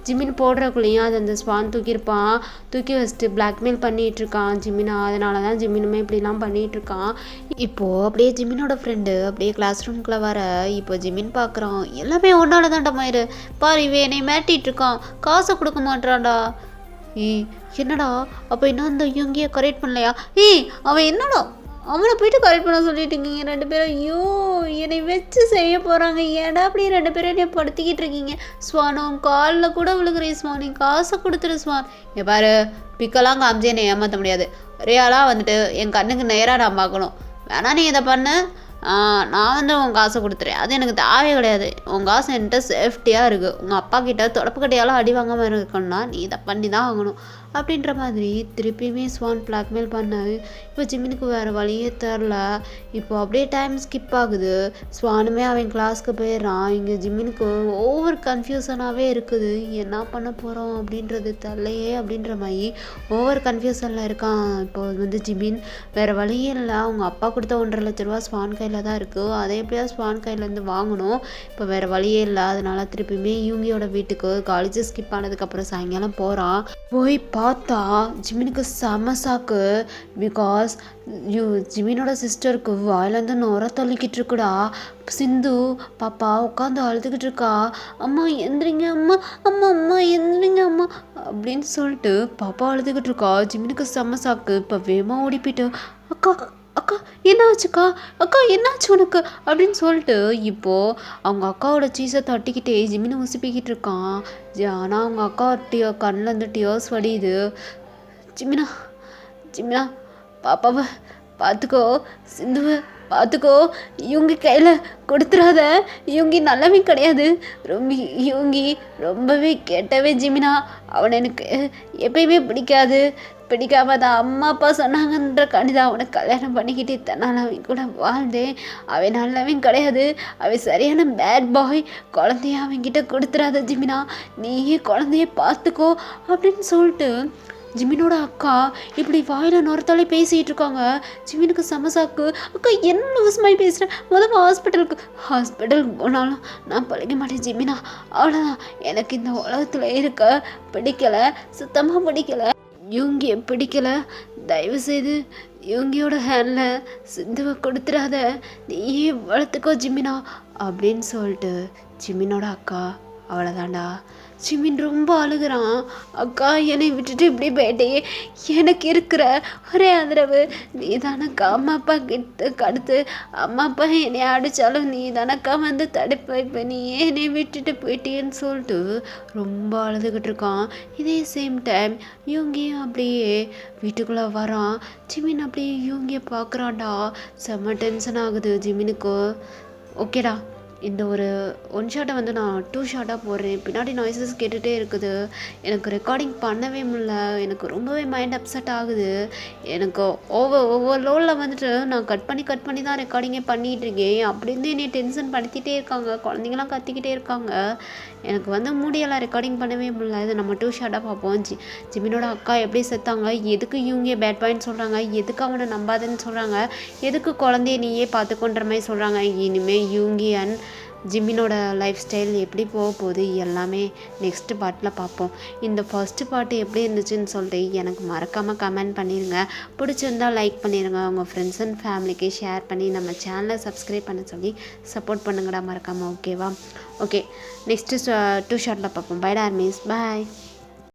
ஜிம்மின் போடுறக்குள்ளேயும் அது அந்த ஸ்வான் தூக்கியிருப்பான் தூக்கி வச்சுட்டு பிளாக்மெயில் பண்ணிகிட்டு இருக்கான் ஜிம்மினா அதனால தான் ஜிம்மினுமே இப்படிலாம் பண்ணிகிட்டு இருக்கான் இப்போது அப்படியே ஜிம்மினோட ஃப்ரெண்டு அப்படியே கிளாஸ் ரூம்குள்ளே வர இப்போ ஜிம்மின் பார்க்குறான் எல்லாமே ஒன்றால தான்டா மயிறு பாரு இவன் என்னை மிரட்டிட்டு இருக்கான் காசை கொடுக்க மாட்டான்டா என்னடா அப்போ இன்னும் அந்த இவங்கிய கரெக்ட் பண்ணலையா அவன் என்னடா அவனை போயிட்டு கரெக்ட் பண்ண சொல்லிட்டு இருக்கீங்க 2 பேரும் ஐயோ என்னை வச்சு செய்ய போகிறாங்க ஏடா அப்படியே 2 பேரும் என்னை படுத்திக்கிட்டு இருக்கீங்க ஸ்வான் உன் காலில் கூட விழுகிறேன் ஸ்வான் நீ காசை கொடுத்துரு ஸ்வான் பாரு பிக்கெல்லாம் காமிச்சு என்னை ஏமாற்ற முடியாது ரியாலாக வந்துட்டு என் கண்ணுக்கு நேராக நான் பார்க்கணும் வேணா நீ இதை பண்ணு நான் வந்து உன் காசை கொடுத்துறேன் அது எனக்கு தேவையே கிடையாது உன் காசு என்கிட்ட சேஃப்டியாக இருக்குது உங்கள் அப்பா கிட்ட தொடப்புக்கட்டையால் அடி வாங்காமல் இருக்கணும்னா நீ இதை பண்ணி தான் ஆகணும் அப்படின்ற மாதிரி திருப்பியுமே ஸ்வான் பிளாக்மெயில் பண்ண இப்போ ஜிம்மினுக்கு வேறு வழியே தெரில இப்போ அப்படியே டைம் ஸ்கிப் ஆகுது ஸ்வானுமே அவன் கிளாஸ்க்கு போயிடுறான் இங்கே ஜிம்மினுக்கு ஓவர் கன்ஃபியூஷனாகவே இருக்குது என்ன பண்ண போகிறோம் அப்படின்றது தெரிலையே அப்படின்ற மாதிரி ஓவர் கன்ஃபியூஷனில் இருக்கான் இப்போ வந்து ஜிம்மின் வேறு வழியே இல்லை அவங்க அப்பா கொடுத்த 1.5 லட்ச ரூபா ஸ்வான் கையில் தான் இருக்குது அதை எப்படியா ஸ்வான் கையிலேருந்து வாங்கணும் இப்போ வேறு வழியே இல்லை அதனால திருப்பியுமே யூங்கியோட வீட்டுக்கு காலேஜ் ஸ்கிப் ஆனதுக்கப்புறம் சாயங்காலம் போகிறான் போய் பார்த்தா ஜிம்மினுக்கு செம சாக்கு பிகாஸ் ஜிம்மினோட சிஸ்டருக்கு வாயிலேருந்து நுர தள்ளிக்கிட்டு இருக்குடா சிந்து பாப்பா உட்காந்து அழுதுகிட்டு இருக்கா அம்மா எந்திரிங்க அம்மா அம்மா அம்மா எந்திரிங்க அம்மா அப்படின்னு சொல்லிட்டு பாப்பா அழுதுகிட்டு இருக்கா ஜிம்மினுக்கு செம சாக்கு இப்போ வேகமாக ஓடி போயிட்டு அக்கா என்னாச்சுக்கா அக்கா என்னாச்சு உனக்கு அப்படின்னு சொல்லிட்டு இப்போது அவங்க அக்காவோட சீஸை தட்டிக்கிட்டே ஜிம்மினை உசுப்பிக்கிட்டு இருக்கான் ஆனால் அவங்க அக்கா கண்ணிலேருந்து டியர்ஸ் வடியுது ஜிம்மினா பாப்பாவை பார்த்துக்கோ சிந்துவை பார்த்துக்கோ இவங்க கையில் கொடுத்துடாத இவங்க நல்லவே கிடையாது இவங்க ரொம்பவே கெட்டவே ஜிம்மினா அவனை எனக்கு எப்பயுமே பிடிக்காம தான் அம்மா அப்பா சொன்னாங்கன்ற கணிதா அவனை கல்யாணம் பண்ணிக்கிட்டு தன்னால் அவன் கூட வாழ்ந்தேன் அவன் நல்லவன் கிடையாது அவன் சரியான பேட் பாய் குழந்தைய அவன்கிட்ட கொடுத்துடாத ஜிம்மினா நீயே குழந்தைய பார்த்துக்கோ அப்படின்னு சொல்லிட்டு ஜிம்மினோட அக்கா இப்படி வாயில் நுரத்தாலே பேசிகிட்டு இருக்காங்க ஜிம்மினுக்கு சமசாக்கு அக்கா என்ன லூஸ்மாய் பேசுகிறேன் முதல்ல ஹாஸ்பிட்டலுக்கு போனாலும் நான் பழிக்க மாட்டேன் ஜிம்மினா அவ்வளோதான் எனக்கு இந்த உலகத்தில் இருக்க பிடிக்கலை சுத்தமாக பிடிக்கலை இவங்க பிடிக்கலை தயவுசெய்து இவங்கியோட ஹேண்டில் சிந்துவை கொடுத்துடாத நீயே வளர்த்துக்கோ ஜிம்மினா அப்படின்னு சொல்லிட்டு ஜிம்மினோட அக்கா அவ்வளோதாண்டா ஜிம்மின் ரொம்ப அழுகிறான் அக்கா என்னை விட்டுட்டு இப்படி போயிட்டே எனக்கு இருக்கிற ஒரே ஆதரவு நீ தானக்கா அம்மா அப்பா கிட்ட அடுத்து அம்மா அப்பா என்னை அடித்தாலும் நீ தானக்கா வந்து தடுப்ப இப்போ நீ என்னை விட்டுட்டு போயிட்டேன்னு சொல்லிட்டு ரொம்ப அழுதுகிட்டு இருக்கான் இதே சேம் டைம் இவங்கியும் அப்படியே வீட்டுக்குள்ளே வரான் ஜிம்மின் அப்படியே இவங்கிய பார்க்குறான்டா செம்ம டென்ஷன் ஆகுது ஜிம்மினுக்கு ஓகேடா இந்த ஒரு 1 ஷாட்டை வந்து நான் 2 ஷாட்டாக போடுறேன் பின்னாடி நாய்ஸஸ் கேட்டுகிட்டே இருக்குது எனக்கு ரெக்கார்டிங் பண்ணவே முடியல எனக்கு ரொம்பவே மைண்ட் அப்செட் ஆகுது எனக்கு ஒவ்வொரு லோவில் வந்துட்டு நான் கட் பண்ணி தான் ரெக்கார்டிங்கே பண்ணிகிட்டு இருக்கேன் அப்படின்னு என்னை டென்ஷன் படுத்திகிட்டே இருக்காங்க குழந்தைங்களாம் கத்திக்கிட்டே இருக்காங்க எனக்கு வந்து முடியலாம் ரெக்கார்டிங் பண்ணவே முடியல இது நம்ம 2 ஷாட்டாக பார்ப்போம் ஜிம்மினோட அக்கா எப்படி செத்தாங்க எதுக்கு இவங்க பேட் பாயிண்ட் சொல்கிறாங்க எதுக்கு அவனை நம்பாதன்னு சொல்கிறாங்க எதுக்கு குழந்தைய நீயே பார்த்துக்கொன்ற மாதிரி சொல்கிறாங்க இனிமேல் யூங்கி அண்ட் ஜிம்மினோட லைஃப் ஸ்டைல் எப்படி போக போகுது எல்லாமே நெக்ஸ்ட்டு பார்ட்டில் பார்ப்போம் இந்த ஃபர்ஸ்ட் பார்ட்டு எப்படி இருந்துச்சுன்னு சொல்லிட்டு எனக்கு மறக்காமல் கமெண்ட் பண்ணிடுங்க பிடிச்சிருந்தால் லைக் பண்ணிடுங்க உங்கள் ஃப்ரெண்ட்ஸ் அண்ட் ஃபேமிலிக்கு ஷேர் பண்ணி நம்ம சேனலை சப்ஸ்கிரைப் பண்ண சொல்லி சப்போர்ட் பண்ணுங்கடா மறக்காமல் ஓகேவா ஓகே நெக்ஸ்ட்டு 2 ஷாட்டில் பார்ப்போம் பை டார்மிஸ் பாய்